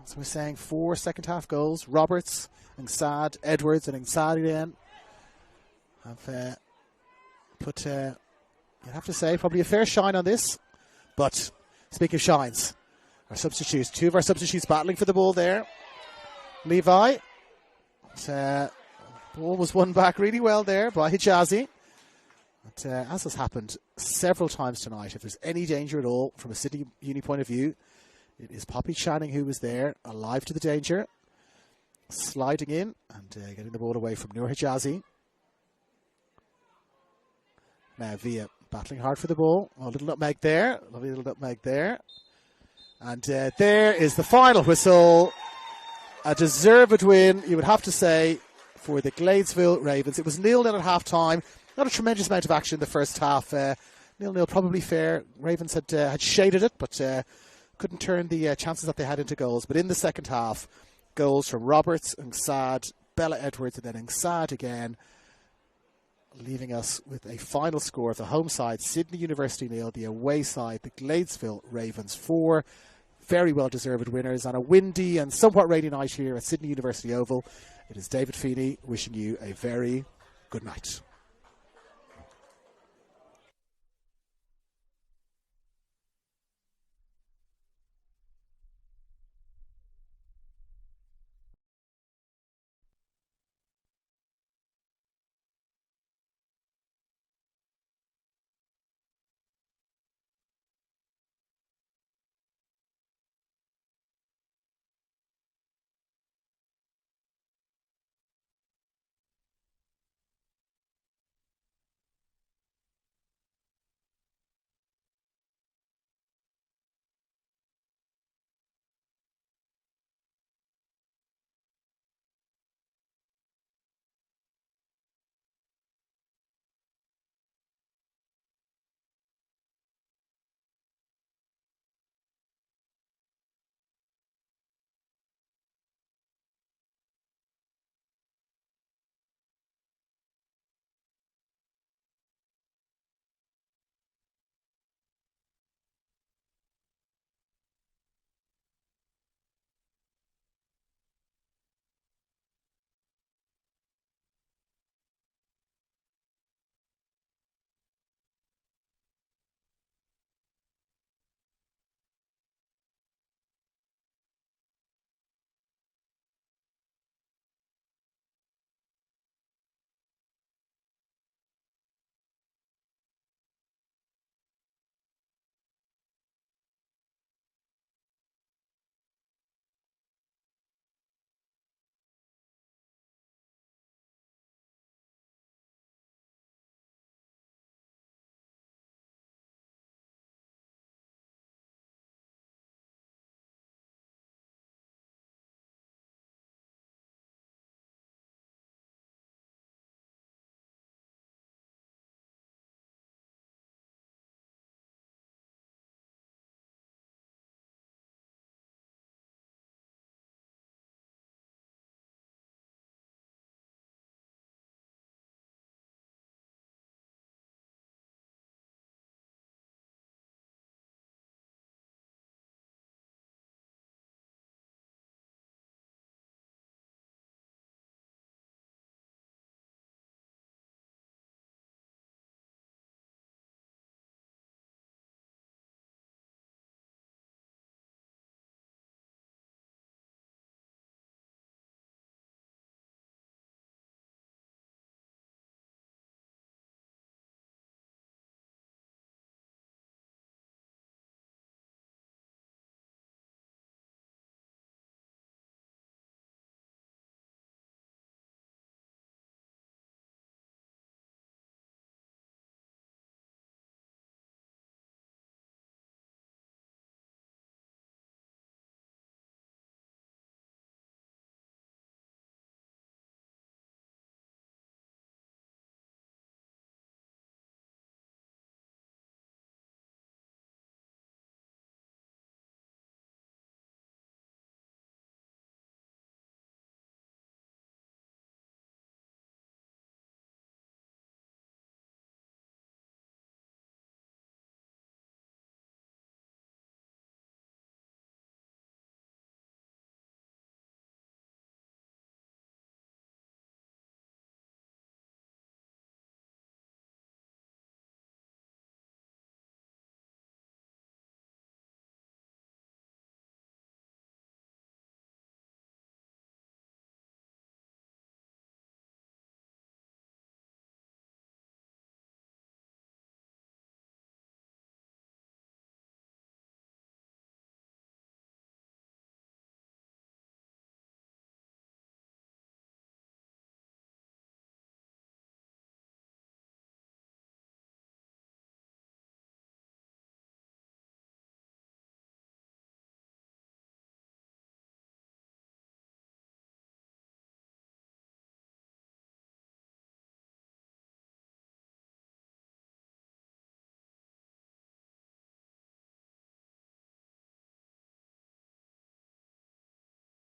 Speaker 1: So we're saying 4 second half goals. Roberts, Sad, Edwards, and Sad again have put, you'd have to say, probably a fair shine on this. But speaking of shines, our substitutes, 2 of our substitutes battling for the ball there. Levi, ball was won back really well there by Hijazi. But as has happened several times tonight, if there's any danger at all from a City Uni point of view, it is Poppy Channing who was there, alive to the danger, sliding in and getting the ball away from Noor Hijazi. Now Villa battling hard for the ball. Oh, little nutmeg there. Lovely little nutmeg there. And there is the final whistle. A deserved win, you would have to say, for the Gladesville Ravens. It was 0-0 at half-time. Not a tremendous amount of action in the first half. 0-0 probably fair. Ravens had shaded it, but couldn't turn the chances that they had into goals. But in the second half, goals from Roberts, Sad, Bella Edwards, and then Sad again, leaving us with a final score of the home side, Sydney University 0, the away side, the Gladesville Ravens 4. Very well-deserved winners on a windy and somewhat rainy night here at Sydney University Oval. It is David Feeney wishing you a very good night.